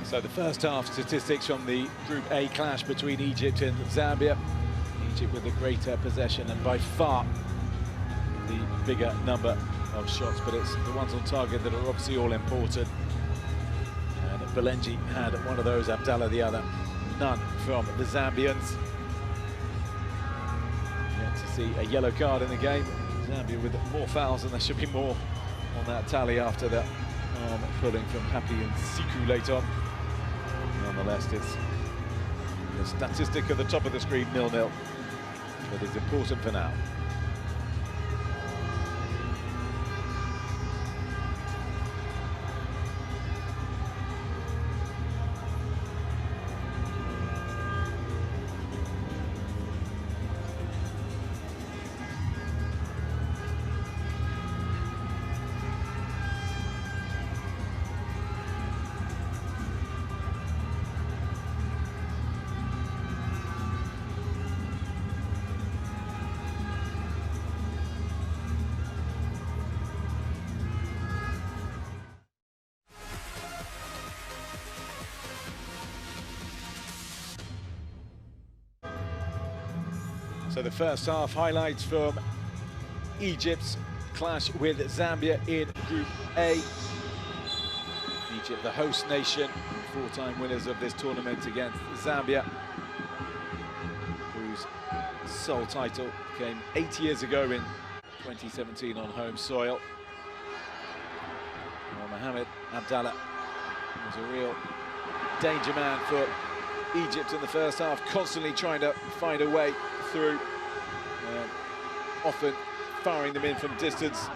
So the first half statistics from the Group A clash between Egypt and Zambia. Egypt with the greater possession and by far the bigger number of shots, but it's the ones on target that are obviously all important. And Belenji had one of those, Abdallah the other. None from the Zambians. see a yellow card in the game. Zambia with more fouls, and there should be more on that tally after that arm pulling from Happy and Siku late on. Nonetheless, it's the statistic at the top of the screen, 0-0. That is important for now. So the first half highlights from Egypt's clash with Zambia in Group A. Egypt, the host nation, four-time winners of this tournament against Zambia, whose sole title came 8 years ago in 2017 on home soil. Well, Mohamed Abdallah was a real danger man for Egypt in the first half, constantly trying to find a way through, often firing them in from distance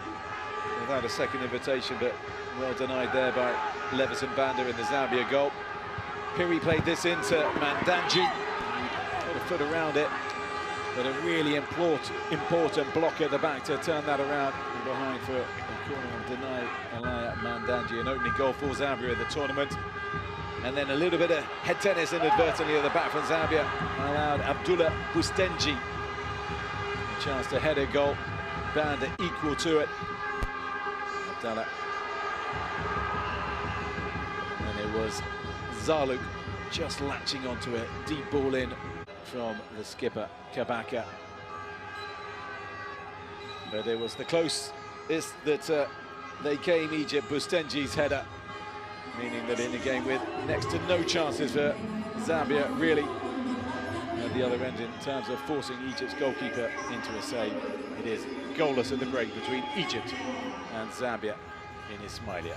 without a second invitation, but well denied there by Levison Banda in the Zambia goal. Piri played this into Mandanji, got a foot around it, but a really important block at the back to turn that around. And behind for the corner of denied Alaya Mandanji, an opening goal for Zambia in the tournament. And then a little bit of head tennis inadvertently at the back from Zambia allowed Abdullah Bustenji a chance to head a goal. Banda equal to it. Abdallah. And it was Zaluk just latching onto a deep ball in from the skipper, Kabaka. But it was the closest that they came, Egypt. Bustenji's header, meaning that in a game with next to no chances for Zambia, really, at the other end in terms of forcing Egypt's goalkeeper into a save. It is goalless at the break between Egypt and Zambia in Ismailia.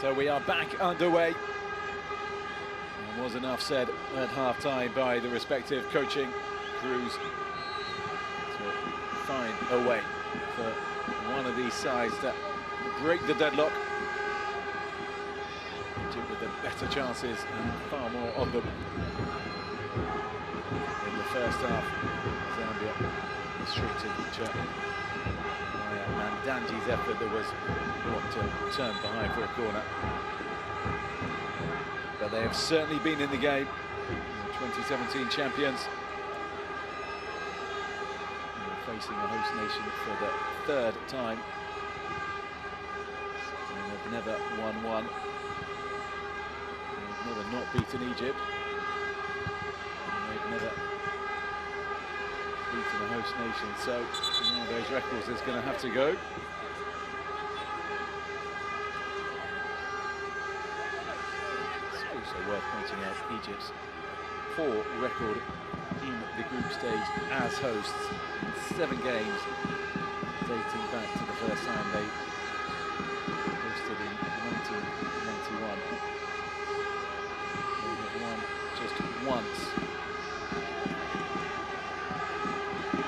So we are back underway. And was enough said at half-time by the respective coaching crews to find a way for one of these sides to break the deadlock. With the better chances and far more of them in the first half. Zambia restricted by Mandanji's effort that was brought to turn behind for a corner. But they have certainly been in the game. 2017 champions. They're facing a host nation for the third time. And they've never won one. They've never not beaten Egypt. And they've never beaten a host nation. So one of those records is going to have to go. Worth pointing out Egypt's poor record in the group stage as hosts. 7 games dating back to the first time they hosted in 1991. They have won just once, and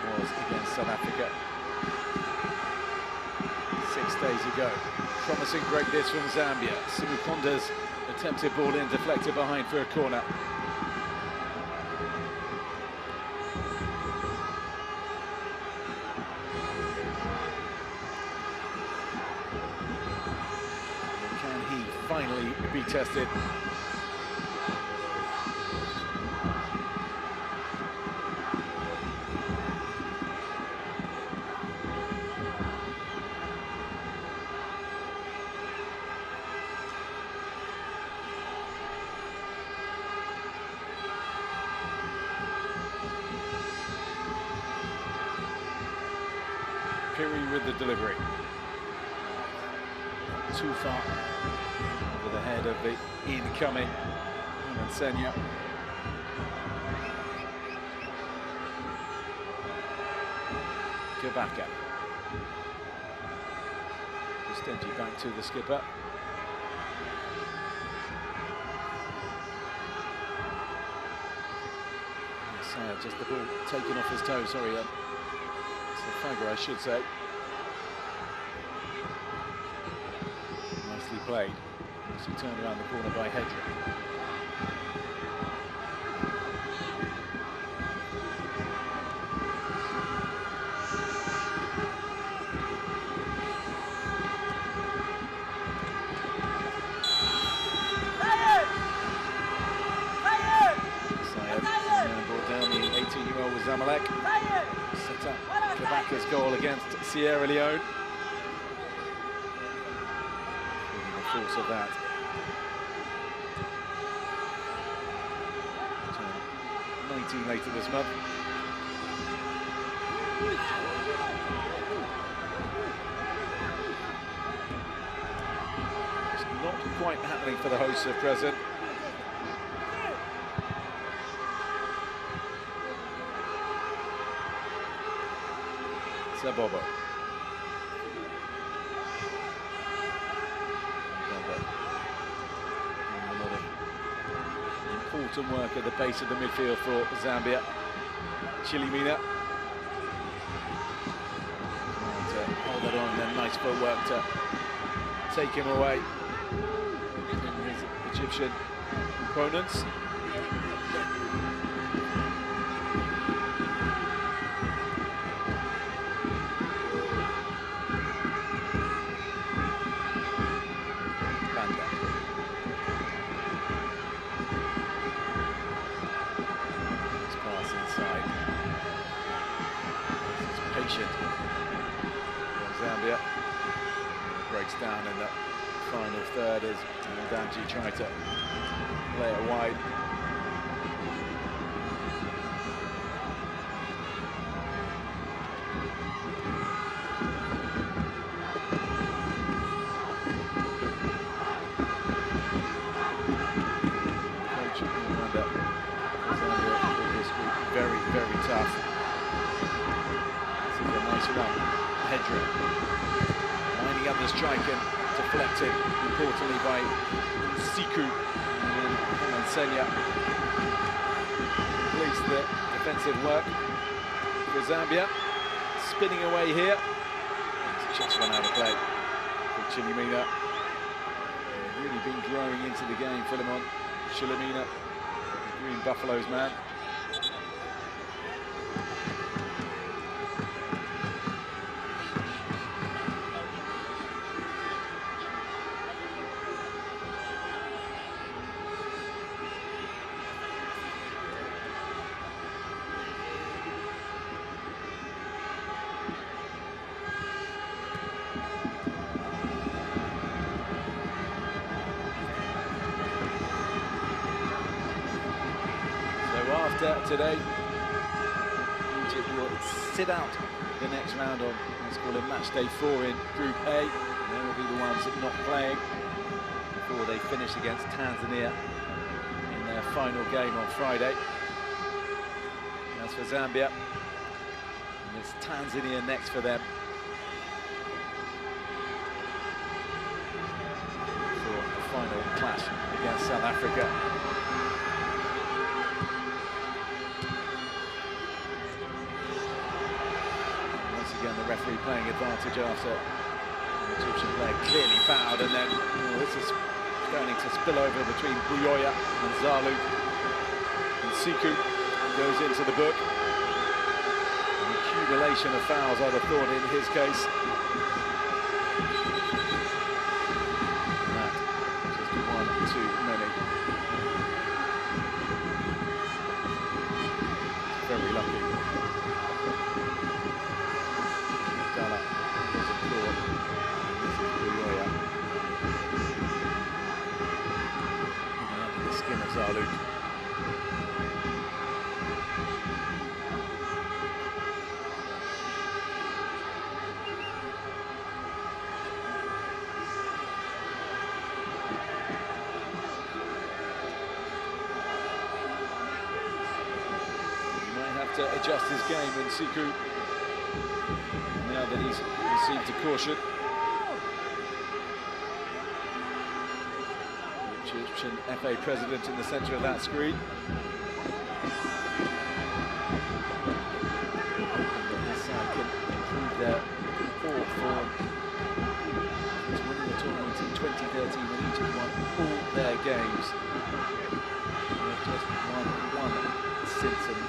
that was against South Africa 6 days ago. Promising break this from Zambia. Simukonda's attempted ball in, deflected behind for a corner. Can he finally be tested? With the delivery. Too far over the head of the incoming Senya. Kabaka. Stengy back to the skipper. Just the ball taken off his toe, sorry. Finger, I should say. Nicely played. Nicely turned around the corner by Hedrick. Syed brought down the 18-year-old with Zamalek. Set up Kabaka's goal against Sierra Leone. Feeling the force of that. Turn 19 later this month. It's not quite happening for the hosts at present. Bobo. A lot of important work at the base of the midfield for Zambia. Chilimina. Hold that on, and then nice footwork to take him away from his Egyptian opponents. Zambia breaks down in the final third as Mandanji tried to play it wide. Very, very tough. This is a nice run. Hedrick lining up the strike and deflected importantly by Siku, and then Senya completes the defensive work for Zambia. Spinning away here. It's just run out of play for Chilimina. Really been growing into the game, Philemon Chilimina, Green Buffaloes man. After today, Egypt will sit out the next round on, let's call it match day 4 in Group A. They will be the ones not playing before they finish against Tanzania in their final game on Friday. As for Zambia, and it's Tanzania next for them for the final clash against South Africa. Again, the referee playing advantage after the Egyptian player clearly fouled, and then this is starting to spill over between Buyoya and Zalu. And Siku goes into the book. An accumulation of fouls, I'd have thought, in his case. And that just one too many. Very lucky. The skin of Zalu. He might have to adjust his game in Siku now that he's received a caution. Egyptian FA president in the centre of that screen. This side can improve their poor form. It's winning the tournament in 2013 when Egypt won all their games. They've just won one since, and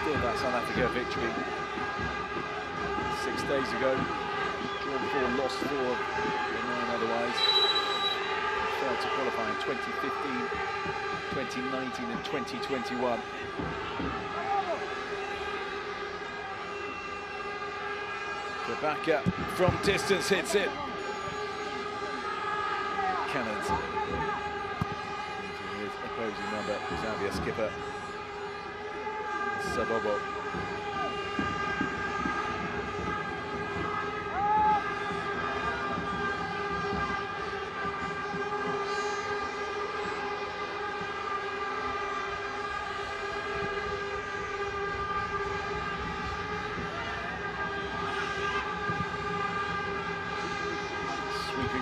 still that South Africa victory 6 days ago. Drawn 4, lost 4, 9 otherwise. Failed to qualify in 2015, 2019 and 2021. Kabaka from distance hits it. Cannons. His opposing number, Zambia skipper Sabobo.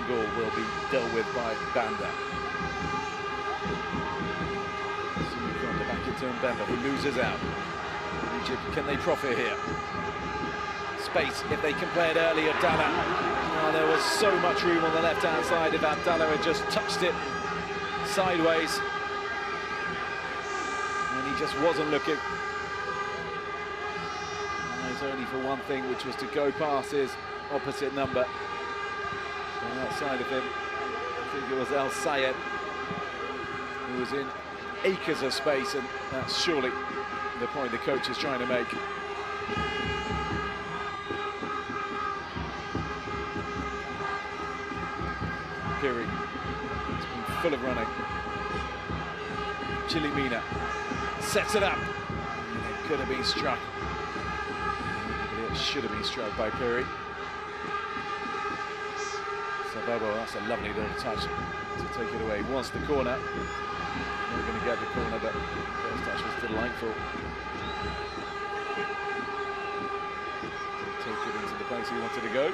Goal will be dealt with by Banda. So back into Mbemba, who loses out. Egypt, can they profit here? Space, if they can play it early. Abdallah. Oh, there was so much room on the left-hand side if Abdallah had just touched it sideways. And he just wasn't looking. And he's only for one thing, which was to go past his opposite number. Outside of him, I think it was El Sayed, who was in acres of space, and that's surely the point the coach is trying to make. Piri, it's been full of running. Chilimina sets it up. It could have been struck. It should have been struck by Piri. Sabobo, that's a lovely little touch to take it away. He wants the corner. Not going to get the corner, but first touch was delightful. Didn't take it into the place he wanted to go.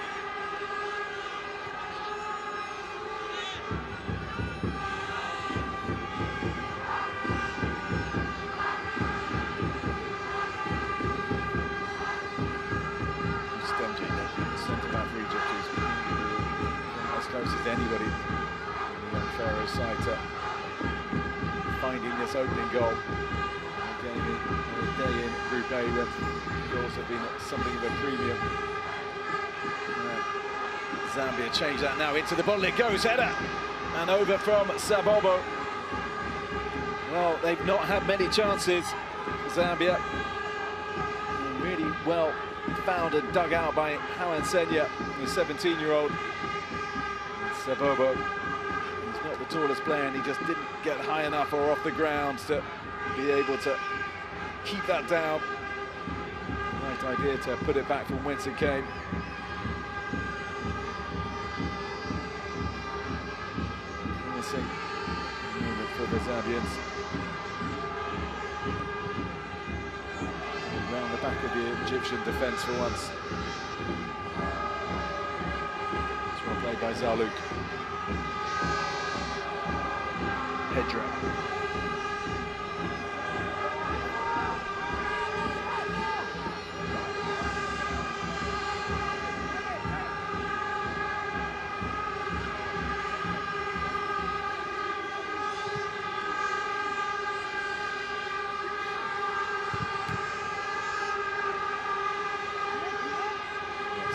host side to finding this opening goal. A day in Group A when goals have been something of a premium. Zambia change that now into the bottle. It goes, header, and over from Sabobo. Well, they've not had many chances, Zambia. Really well found and dug out by Hawan Senya, the 17-year-old. Sabobo, he's not the tallest player, and he just didn't get high enough or off the ground to be able to keep that down. Right idea to put it back from whence it came. Promising moment for the Zambians. Around the back of the Egyptian defence for once. It's well played by Zalouk. Hedra.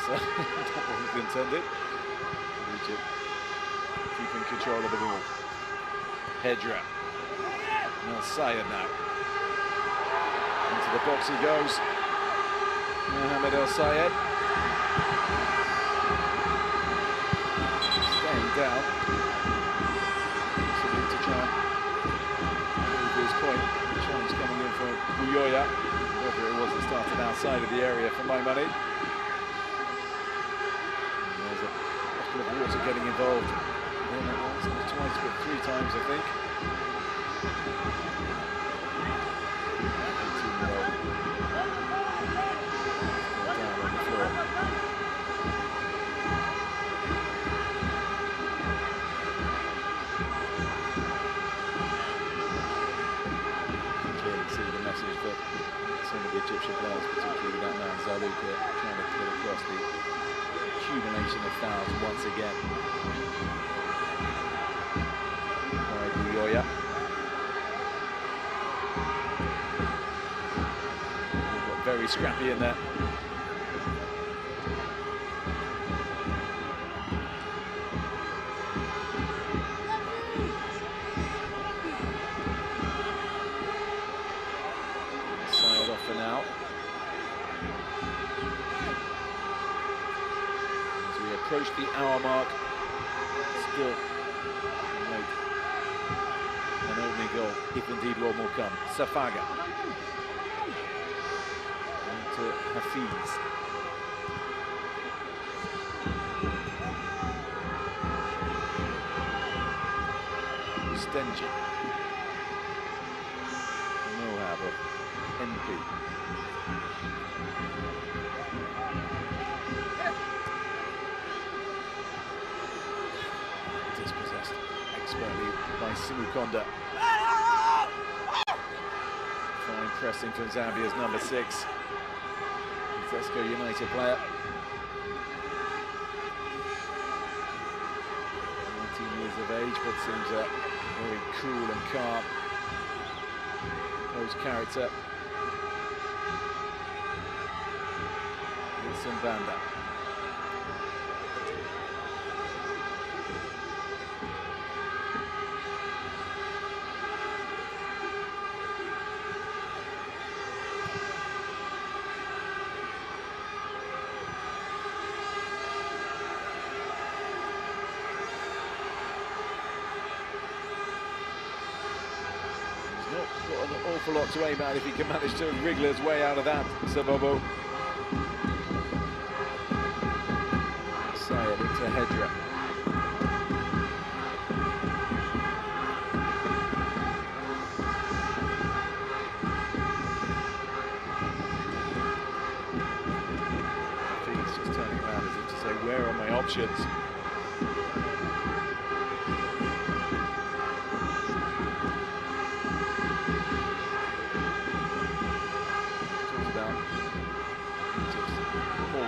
Not what was intended. Egypt keeping control of the ball. Hedra. Now Sayed now. Into the box he goes. Mohamed El Sayed. Staying down. So need to try and move his point. The challenge coming in for Buyoya. Whoever it was that started outside of the area for my money. Of water getting involved. Once, not twice, but 3 times, I think. 18-year-old. Down on the floor. You can clearly see the message that some of the Egyptian players, particularly that man Zalouk, trying to put across the accumulation of fouls once again. All right, Buyoya. Got very scrappy in there. Side off for now. Approach the hour mark. Still wait. An opening goal, if indeed one will come. Safaga. And to Hafiz. Stenji. Mohab of NP. Dispossessed expertly by Simukonda. Fine pressing from Zambia's number 6. Zesco United player. 19 years of age, but seems very cool and calm. Composed character. Wilson Banda. Got an awful lot to aim at if he can manage to wriggle his way out of that, Sabobo. Sayed into Hedra. He's just turning around as if to say, where are my options?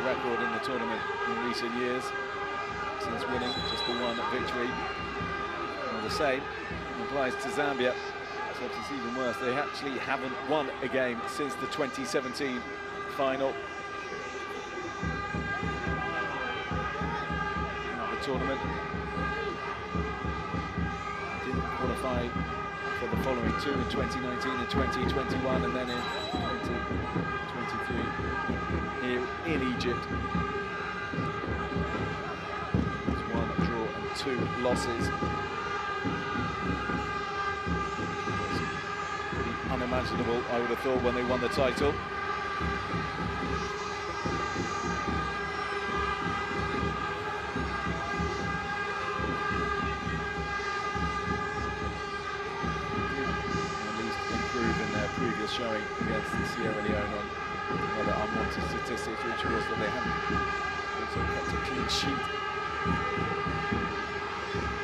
Record in the tournament in recent years, since winning just the one victory. Well, the same applies to Zambia. So it's even worse. They actually haven't won a game since the 2017 final. The tournament didn't qualify for the following two in 2019 and 2021, and then in 2023 here in Egypt. It's 1 draw and 2 losses. Pretty unimaginable, I would have thought, when they won the title. Previous showing against Sierra Leone on rather unwanted statistics, which was that they hadn't also kept a clean sheet.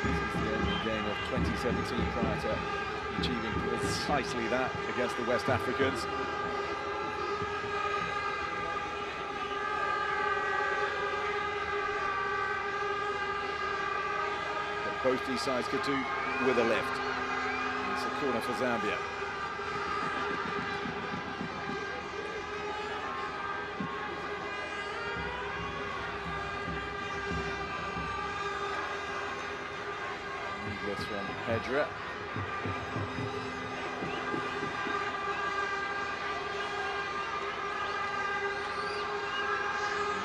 This is the only game of 2017 prior to achieving precisely that against the West Africans. But both these sides could do with a lift. It's a corner for Zambia. From Pedra.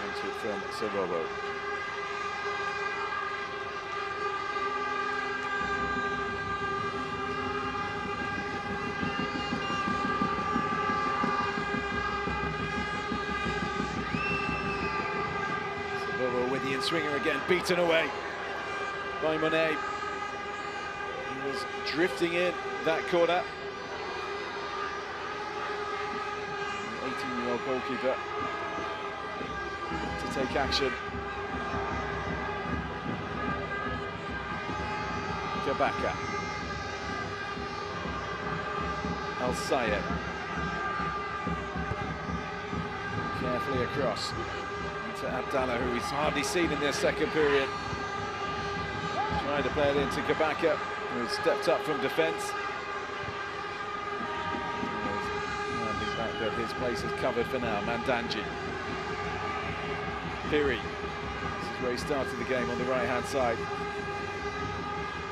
And from Sabobo. Sabobo with the in-swinger again, beaten away by Monet. Was drifting in that corner. The 18-year-old goalkeeper to take action. Kabaka. Al Sayed. Carefully across to Abdallah, who he's hardly seen in their second period. Trying to play it into Kabaka, who stepped up from defence. Back, but his place is covered for now. Mandanji. Piri. This is where he started the game, on the right-hand side.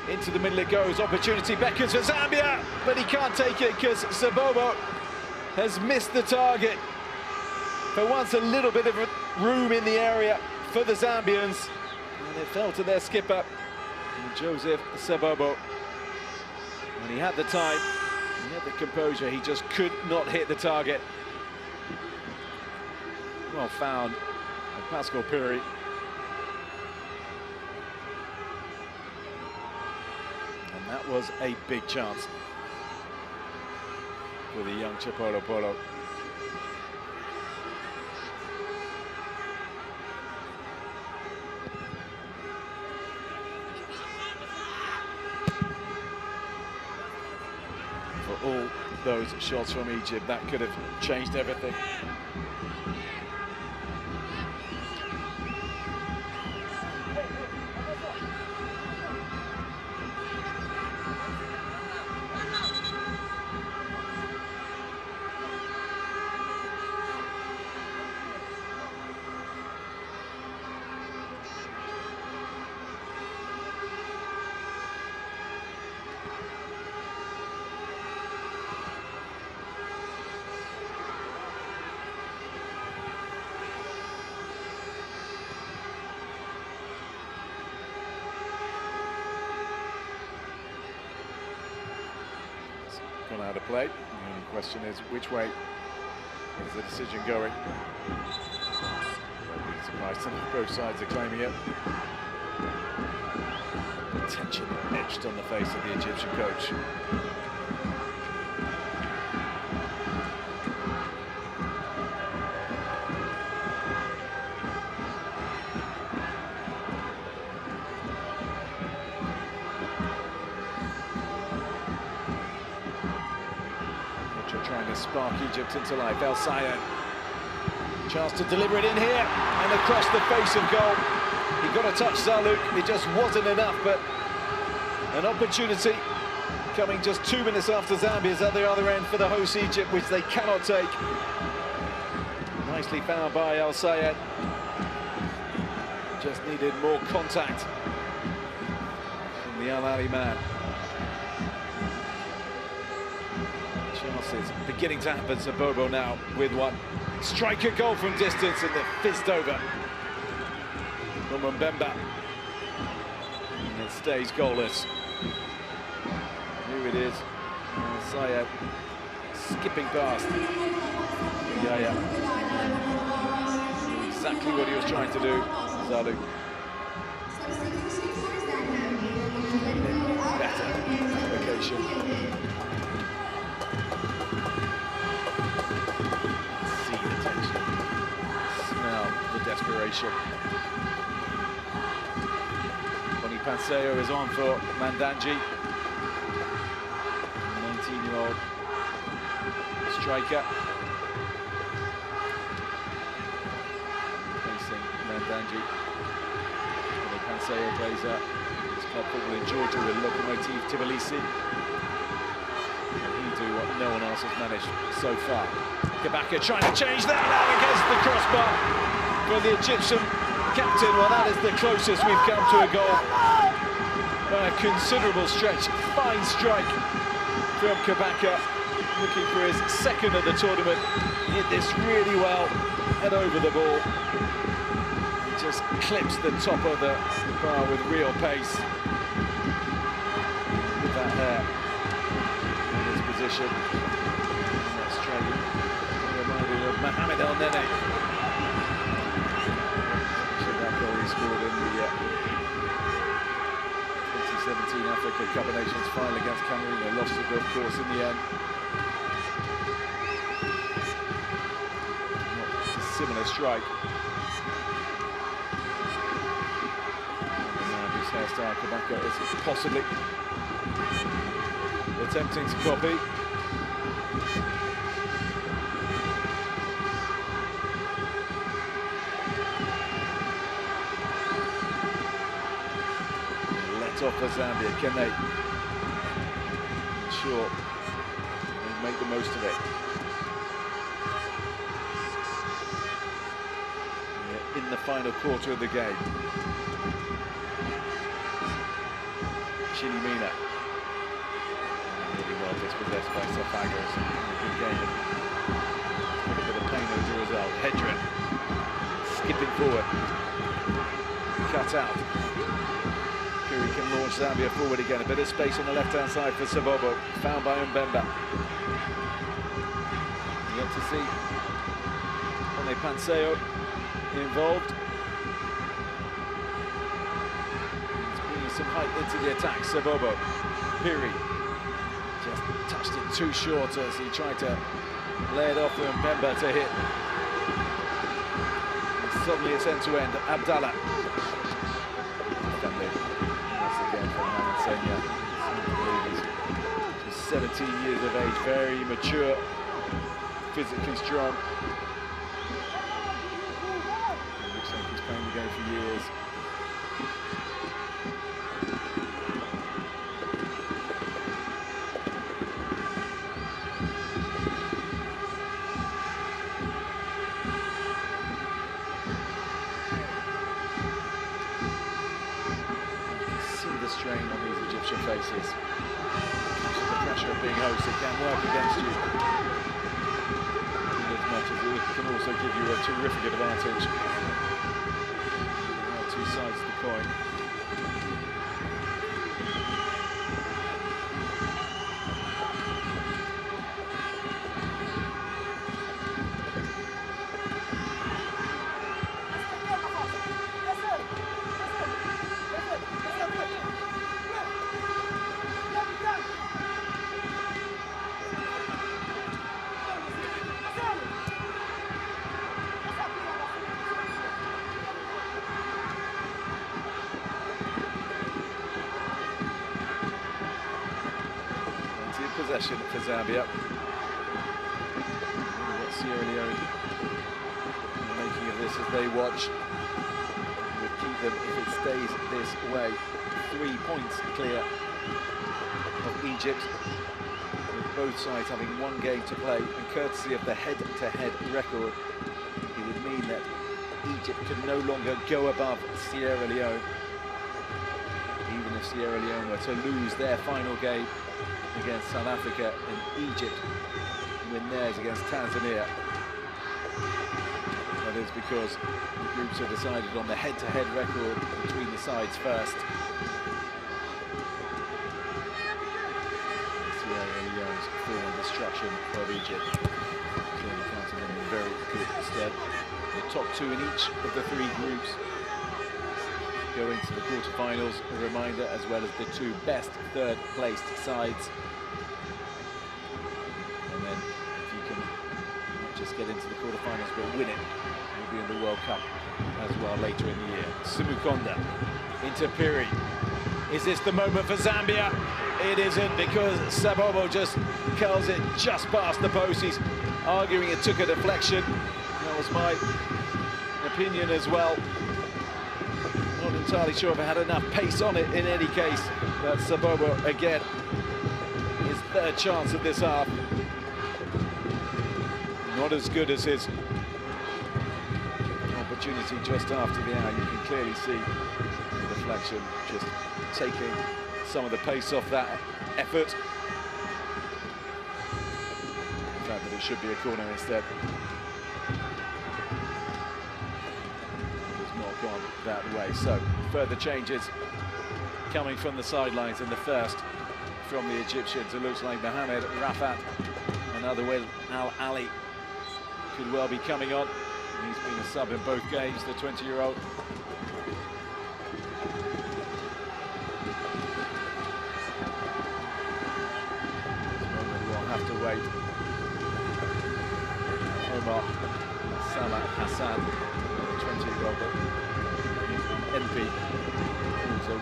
Into the middle it goes. Opportunity beckons for Zambia, but he can't take it because Sabobo has missed the target. For once, a little bit of room in the area for the Zambians, and it fell to their skipper, Joseph Sabobo. When he had the time, he had the composure, he just could not hit the target. Well found by Pascal Piri. And that was a big chance for the young Chipolo Polo. All those shots from Egypt, that could have changed everything. Gone out of play. The only question is, which way is the decision going? I'd be surprised to know both sides are claiming it. Tension etched on the face of the Egyptian coach. Trying to spark Egypt into life. El Sayed. Chance to deliver it in here and across the face of goal. He got a touch, Zaluk. It just wasn't enough, but An opportunity coming just 2 minutes after Zambia's at the other end for the host Egypt, which they cannot take. Nicely found by El Sayed. Just needed more contact from the Al Ahly man. Chances beginning to happen. Sabobo now with one. Striker goal from distance and the fizzed over from Mbemba. And it stays goalless. Here it is. Sayed skipping past. Yeah. Exactly what he was trying to do. Zalu. Better location. See the tension. Smell the desperation. Bonnie Panseo is on for Mandanji. 19-year-old striker. Facing Mandanji. Bonnie Panseo plays up his club football in Georgia with Lokomotiv Tbilisi. He do what no one else has managed so far. Kabaka trying to change that now against the crossbar for the Egyptian captain. Well, that is the closest we've come to a goal by a considerable stretch. Fine strike from Kabaka, looking for his second of the tournament. Hit this really well, head over the ball. He just clips the top of the bar with real pace. With that hair in his position. And that strike reminded of Mohamed El Nene. That goal he scored in the 2017 Africa Cup of Nations final against Cameroon. They lost it, of course, in the end. Not a similar strike. And now his hairstyle, Kabaka, is possibly attempting to copy. Off for Zambia, can they? Sure, they make the most of it. We're in the final quarter of the game. Chilimina, really well dispossessed by Safaga. It's a good game. A bit of pain as a result. Hedren skipping forward, cut out. He can launch Zambia forward again. A bit of space on the left-hand side for Sabobo, found by Mbemba. Yet to see Bonnie Panseo involved. He's bringing some height into the attack. Sabobo, Piri, just touched it too short as he tried to lay it off for Mbemba to hit. And suddenly it's end-to-end. Abdallah. 17 years of age, very mature, physically strong. It looks like he's playing the game for years. You can see the strain on these Egyptian faces. Pressure of being host, it can work against you as much as it can also give you a terrific advantage. There are two sides to the coin. Possession for Zambia. What Sierra Leone are making of this as they watch. Would keep them, if it stays this way, 3 points clear of Egypt, with both sides having one game to play, and courtesy of the head-to-head record, it would mean that Egypt can no longer go above Sierra Leone. Even if Sierra Leone were to lose their final game against South Africa, and Egypt win theirs against Tanzania, that is because the groups are decided on the head-to-head record between the sides first. Sierra Leone's form and destruction of Egypt clearly counting them in very good stead. The top two in each of the three groups go into the quarterfinals, a reminder, as well as the two best third-placed sides. And then if you can not just get into the quarterfinals but win it, you'll be in the World Cup as well later in the year. Sumukonda into Piri. Is this the moment for Zambia? It isn't, because Sabobo just curls it just past the post. He's arguing it took a deflection. That was my opinion as well. Not entirely sure if it had enough pace on it in any case, but Sabobo again, his third chance of this half. Not as good as his opportunity just after the hour. You can clearly see the deflection just taking some of the pace off that effort. The fact that it should be a corner instead. Gone that way. So further changes coming from the sidelines, and the first from the Egyptians. It looks like Mohamed Rafat and Otherwell Al Ali could well be coming on. He's been a sub in both games, the 20-year-old. We'll have to wait. Omar Salah Hassan, 20-year-old NP, also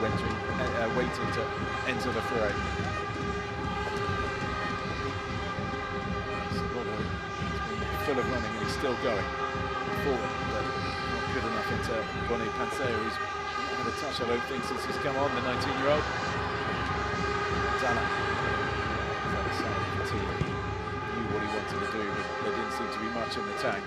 waiting to enter the fray. Full of running, and he's still going forward, but not good enough into Bonnie Panseo, who's had a touch, I don't think, since he's come on, the 19-year-old. Dalla, the other side of the team, knew what he wanted to do, but there didn't seem to be much in the tank.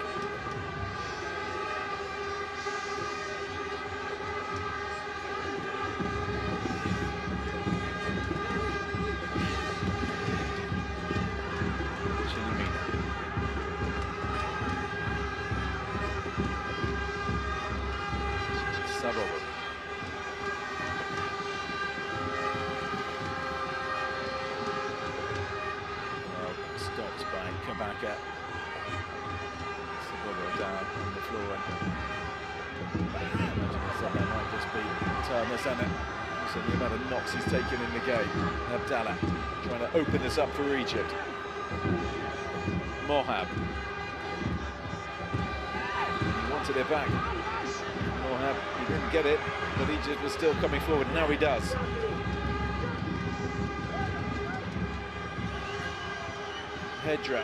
Stopped by Kabaka. Down on the floor, and that might just be Turner Senna. So the amount of knocks he's taken in the game. Abdallah trying to open this up for Egypt. Mohab. He wanted it back. Mohab, he didn't get it, but Egypt was still coming forward. Now he does. Hedra.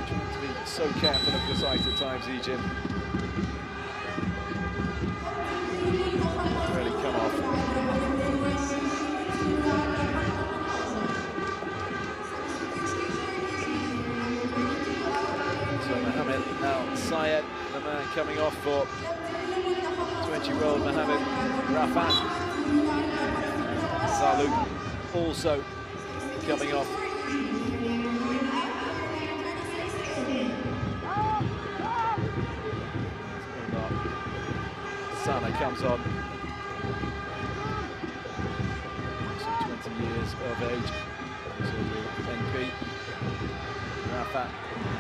Trying to be so careful and precise at times, Egypt. Really come off. So Mohamed Al Sayed, the man coming off for 20-year-old Mohamed Rafat. Saluk also coming off. Sana comes on. So 20 years of age. So the NP. Rafat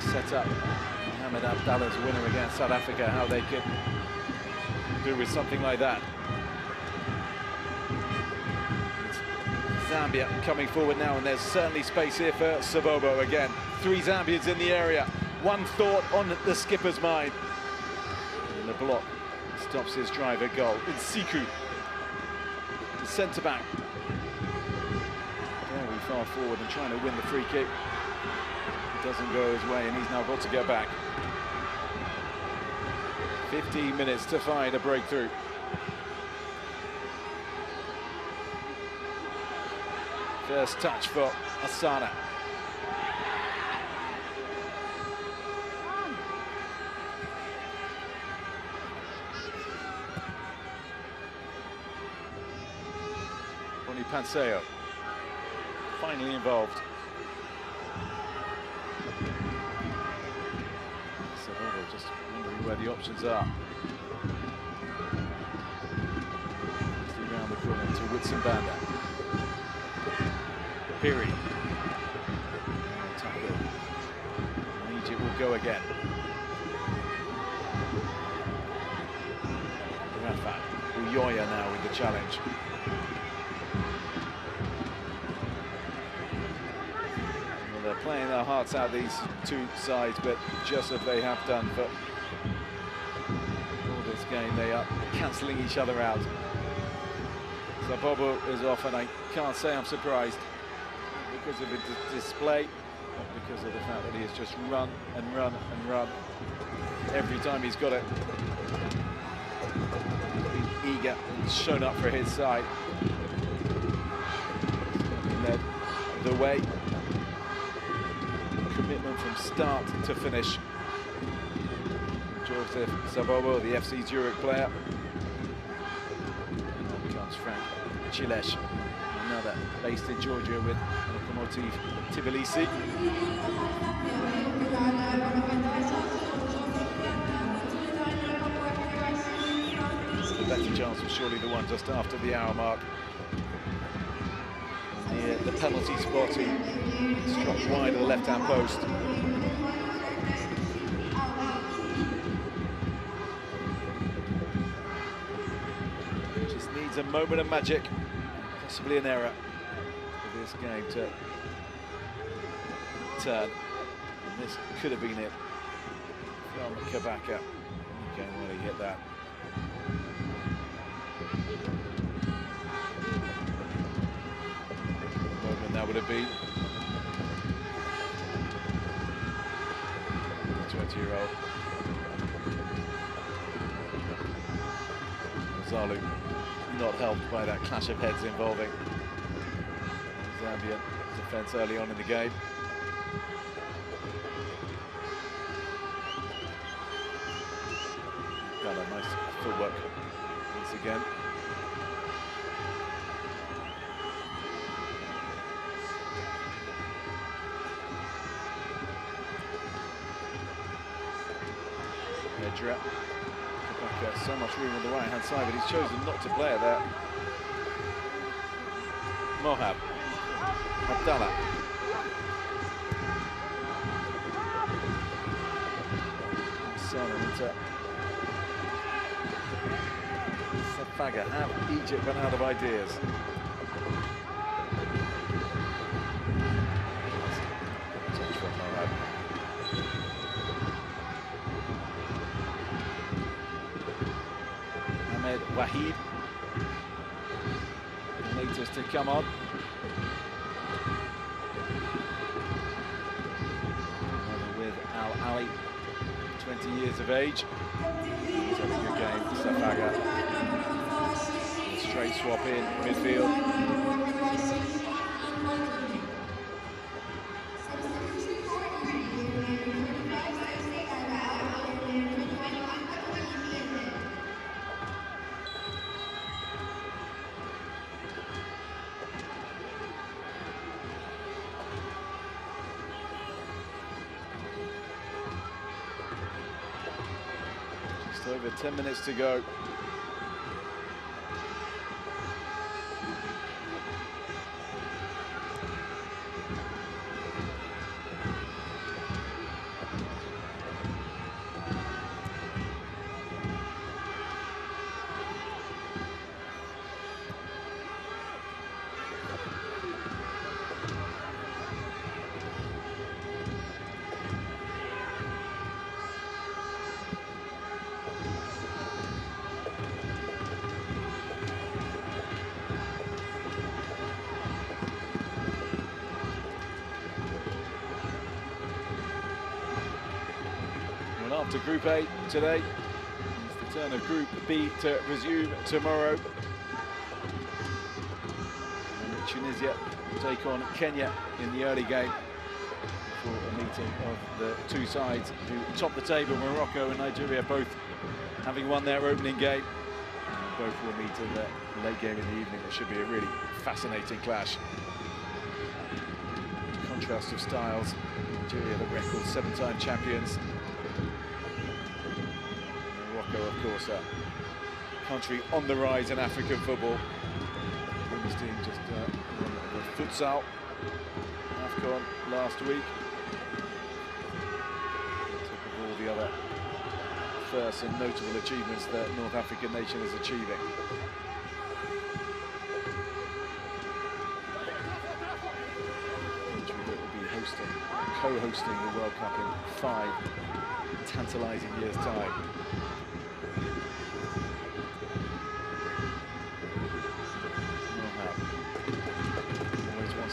set up Mohamed Abdallah's winner against South Africa. How they could do with something like that. Zambia coming forward now, and there's certainly space here for Sabobo again. 3 Zambians in the area. One thought on the skipper's mind. And the block stops his drive at goal. It's Siku, the centre-back. Very far forward and trying to win the free kick. It doesn't go his way, and he's now got to get back. 15 minutes to find a breakthrough. First touch for Asana. Panseo finally involved. So just wondering where the options are. Around the corner to Whitson Banda. Piri. And Egypt will go again. Rafa Uyoya now with the challenge. They're playing their hearts out, these two sides, but just as they have done for all this game, they are cancelling each other out. Zabobo is off, and I can't say I'm surprised because of the display, not because of the fact that he has just run and run and run every time he's got it. He's been eager and shown up for his side. He led the way. Commitment from start to finish. Joseph Zabobo, the FC Zurich player. And comes Frank Chilesh, another based in Georgia with Lokomotiv Tbilisi. The better chance was surely the one just after the hour mark. Near the penalty spot, he struck wide of the left-hand post. Just needs a moment of magic, possibly an error for this game to turn. And this could have been it from Kabaka. He can't really hit that. That would have been 20-year-old Zalu, not helped by that clash of heads involving Zambian defence early on in the game. Got a nice footwork once again. Kabaka, so much room on the right hand side, but he's chosen not to play it there. Mohab Abdallah. Sana into Safaga. Have Egypt run out of ideas? Touch from Mohab. Wahid, the latest to come on. With Al Ali, 20 years of age. He's having a good game. Safaga. Straight swap in midfield. Over 10 minutes to go. After Group A today, it's the turn of Group B to resume tomorrow. And Tunisia take on Kenya in the early game for a meeting of the two sides who top the table. Morocco and Nigeria both having won their opening game. And both will meet in the late game in the evening. It should be a really fascinating clash. Contrast of styles. Nigeria, the record 7-time champions. Morocco, of course, a country on the rise in African football. The women's team just won the futsal AFCON last week. Took of all the other first and notable achievements that North African nation is achieving. Country that will be co-hosting the World Cup in 5 tantalising years' time.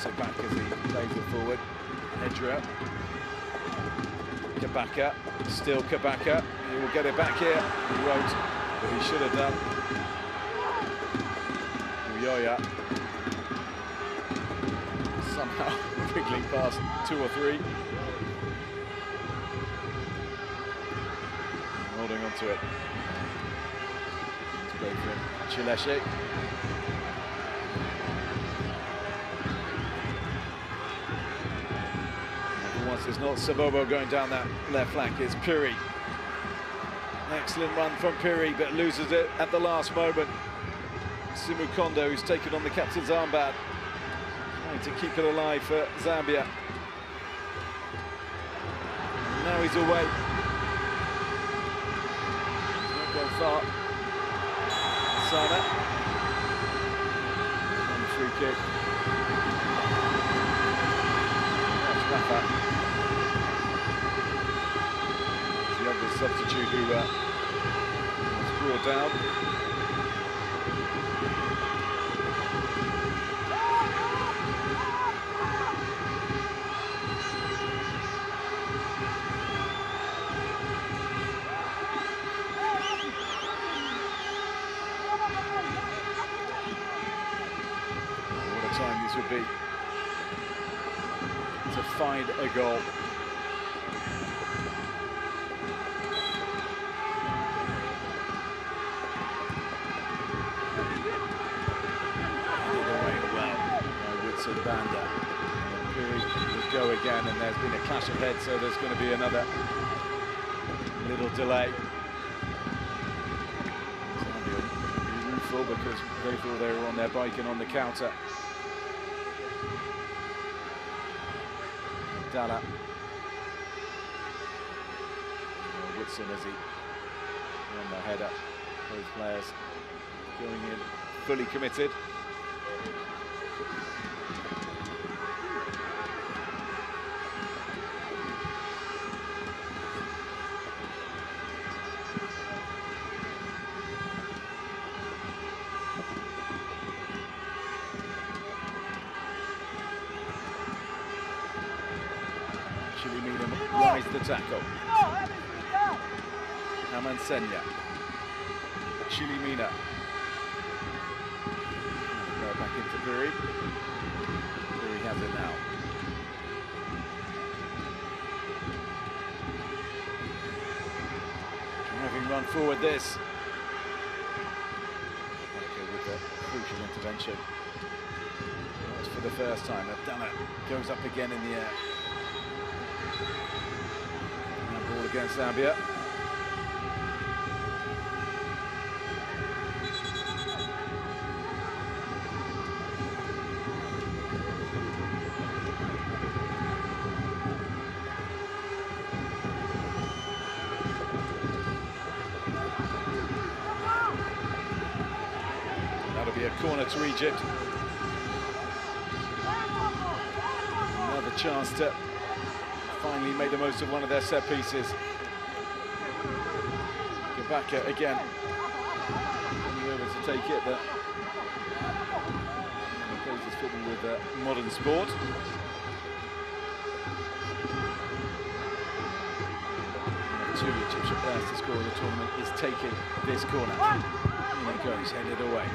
It back as he plays it forward. Edra, Kabaka, still Kabaka. He will get it back here. He won't, but he should have done. Uyoya somehow wriggling past 2 or 3. Holding on to it. It's great from Chileche. It's not Sabobo going down that left flank, it's Piri. Excellent run from Piri, but loses it at the last moment. Simukondo, who's taken on the captain's armband, trying to keep it alive for Zambia. Now he's away. He's not gone far. Sana. On the free kick. That's Rafa. The substitute who was brought down. What a time this would be to find a goal. Banda. Piri will go again, and there's been a clash of heads, so there's going to be another little delay. Zambia will be rueful because they thought they were on their bike and on the counter. Dalla. Woodson as he on the header. Both players going in fully committed. Rise the tackle. Amansenya. Chilimina. Back into Piri. Piri has it now. Driving run forward this. With the crucial intervention. That's for the first time. Dalla goes up again in the air. Ball against Zambia. That'll be a corner to Egypt. Another chance to finally made the most of one of their set pieces. Kabaka again. Coming over to take it, but plays this football with modern sport. Two Egyptian players to score the tournament is taking this corner. In it goes, headed away.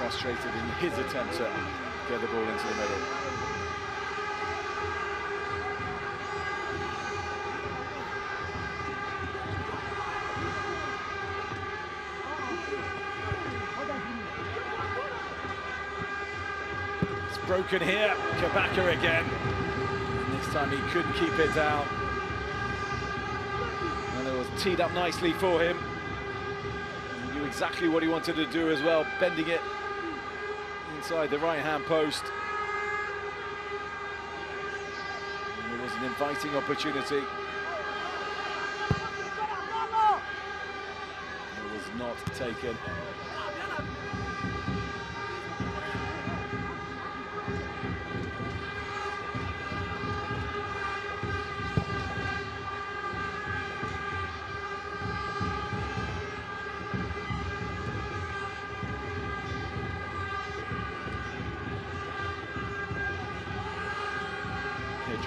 frustrated in his attempt to get the ball into the middle. It's broken here, Kabaka again. And this time he couldn't keep it down. And it was teed up nicely for him. He knew exactly what he wanted to do as well, bending it inside the right-hand post. And it was an inviting opportunity. It was not taken.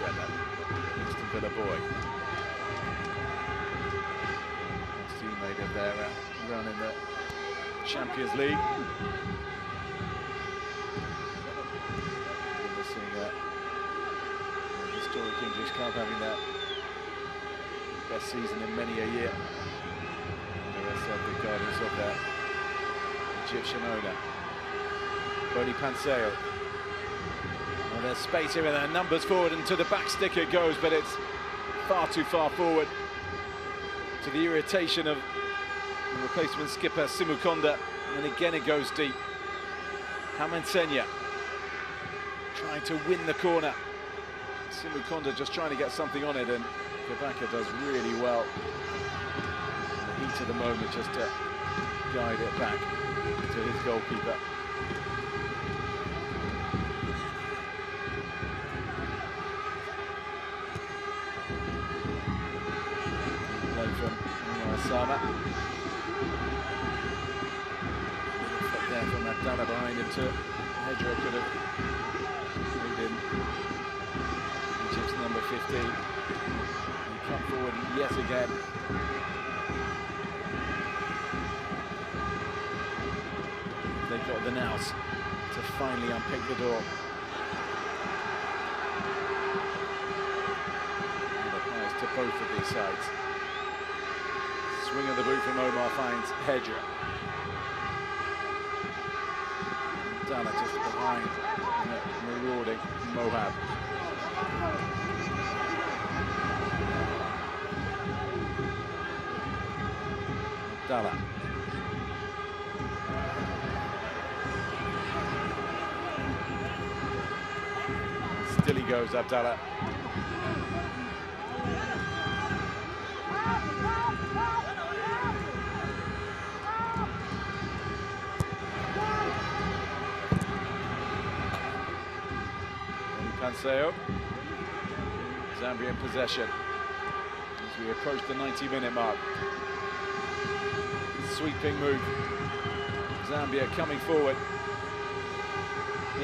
Aston Villa boy. His teammate of their run in the Champions League. We're seeing a historic English club having their best season in many a year. And the rest of the guardians of their Egyptian owner. Boni Panseo. There's space here and there, numbers forward and to the back stick it goes, but it's far too far forward, to the irritation of the replacement skipper Simukonda, and again it goes deep. Hamensenya trying to win the corner. Simukonda just trying to get something on it, and Kabaka does really well in the heat of the moment just to guide it back to his goalkeeper. Sama. Foot there from Abdallah behind him to Hedra could have moved in. Egypt's number 15. He cut forward yet again. They've got the nous to finally unpick the door. And applies to both of these sides. Swing of the boot from Omar finds Hedra. Dana just behind, marauding Mohab. Abdallah. Still he goes, Abdallah. Panseo. Zambia in possession as we approach the 90-minute mark. Sweeping move. Zambia coming forward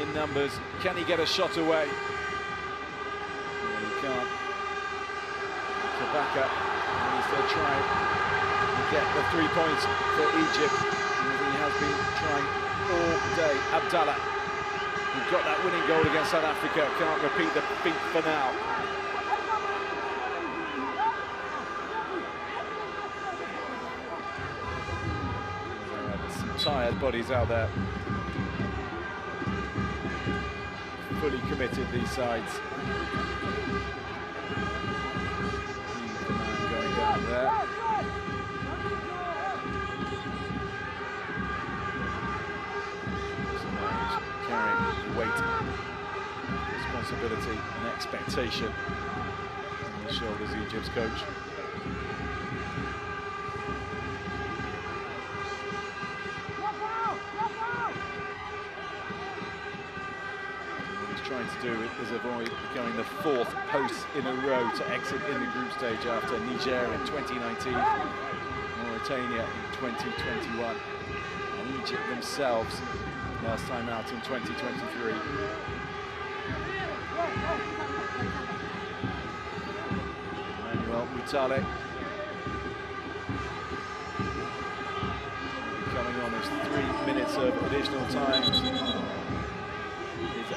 in numbers. Can he get a shot away? Well, he can't. Kabaka needs to try and get the 3 points for Egypt, as he has been trying all day. Abdallah, who got that winning goal against South Africa, can't repeat the feat for now. Some tired bodies out there. Fully committed, these sides. The man going down there. Carrying weight, responsibility and expectation on the shoulders of Egypt's coach. What he's trying to do is avoid becoming the 4th host in a row to exit in the group stage after Niger in 2019, Mauritania in 2021, and Egypt themselves last time out in 2023. Emmanuel Mutale coming on as 3 minutes of additional time is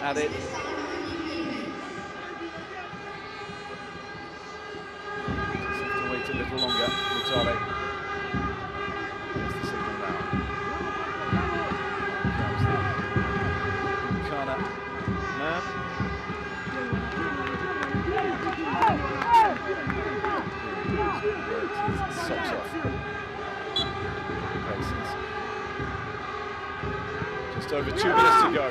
added. Just have to wait a little longer. Mutale. There's the signal now. Comes the Kana man. His socks off. Paces. Just over 2 minutes to go.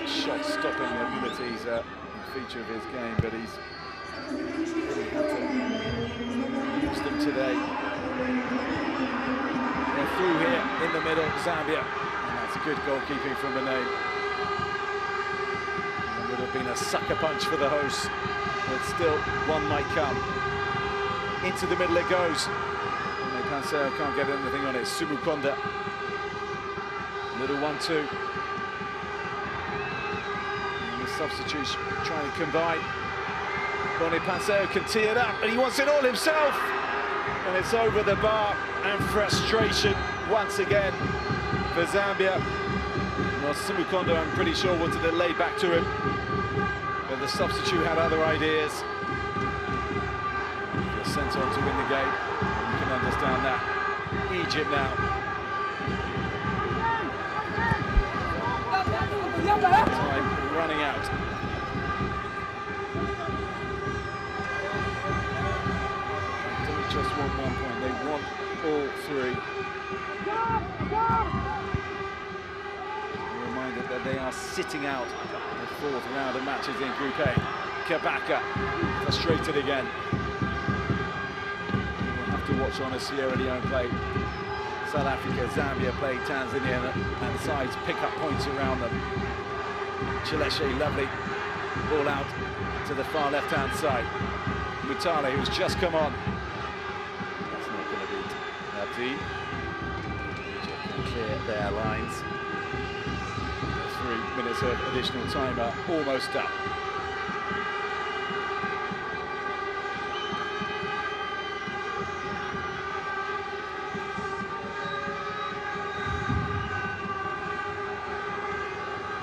Shot stopping abilities a feature of his game, but he's really had to use them today. They're through here in the middle, Zambia. That's a good goalkeeping from Renee. It would have been a sucker punch for the hosts, but still one might come. Into the middle it goes. Panseo can't get anything on it. Sumukonda. Little 1-2. The substitutes trying to combine. Bonnie Panseo can tee it up, and he wants it all himself. And it's over the bar, and frustration once again for Zambia. Well, Sumukonda, I'm pretty sure, wanted it laid back to him, but the substitute had other ideas. He was sent on to win the game. You can understand that. Egypt now. Time running out. They don't just want 1 point, they want all three. That they are sitting out the fourth round of matches in Group A. Kabaka frustrated again. We'll have to watch on as Sierra Leone play South Africa, Zambia play Tanzania, and sides pick up points around them. Chileshe, lovely ball out to the far left-hand side. Mutale, who's just come on. That's not going to be Abdi. Egypt can clear their lines. 3 minutes of additional time are almost up.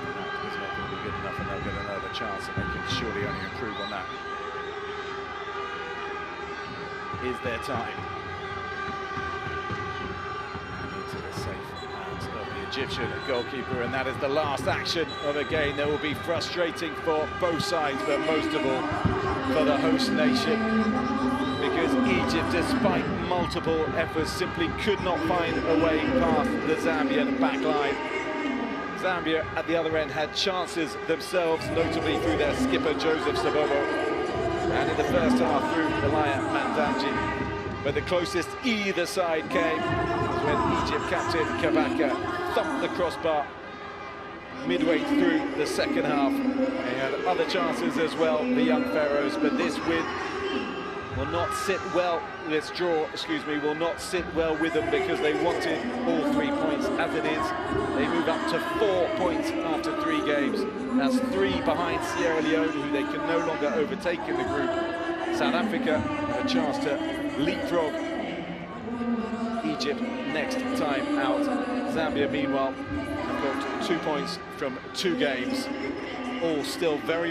That is not going to be good enough, and they'll get another chance, and they can surely only improve on that. Is their time. Egyptian goalkeeper, and that is the last action of a game that will be frustrating for both sides, but most of all for the host nation, because Egypt, despite multiple efforts, simply could not find a way past the Zambian back line. Zambia at the other end had chances themselves, notably through their skipper Joseph Sabobo, and in the first half through Elia Mandanji, but the closest either side came was when Egypt captain Kabaka thumped the crossbar midway through the second half. They had other chances as well, the young Pharaohs, but this win will not sit well, this draw, excuse me, will not sit well with them, because they wanted all 3 points. As it is, they move up to 4 points after 3 games. That's 3 behind Sierra Leone, who they can no longer overtake in the group. South Africa have a chance to leapfrog Egypt next time out. Zambia, meanwhile, have got 2 points from 2 games, all still very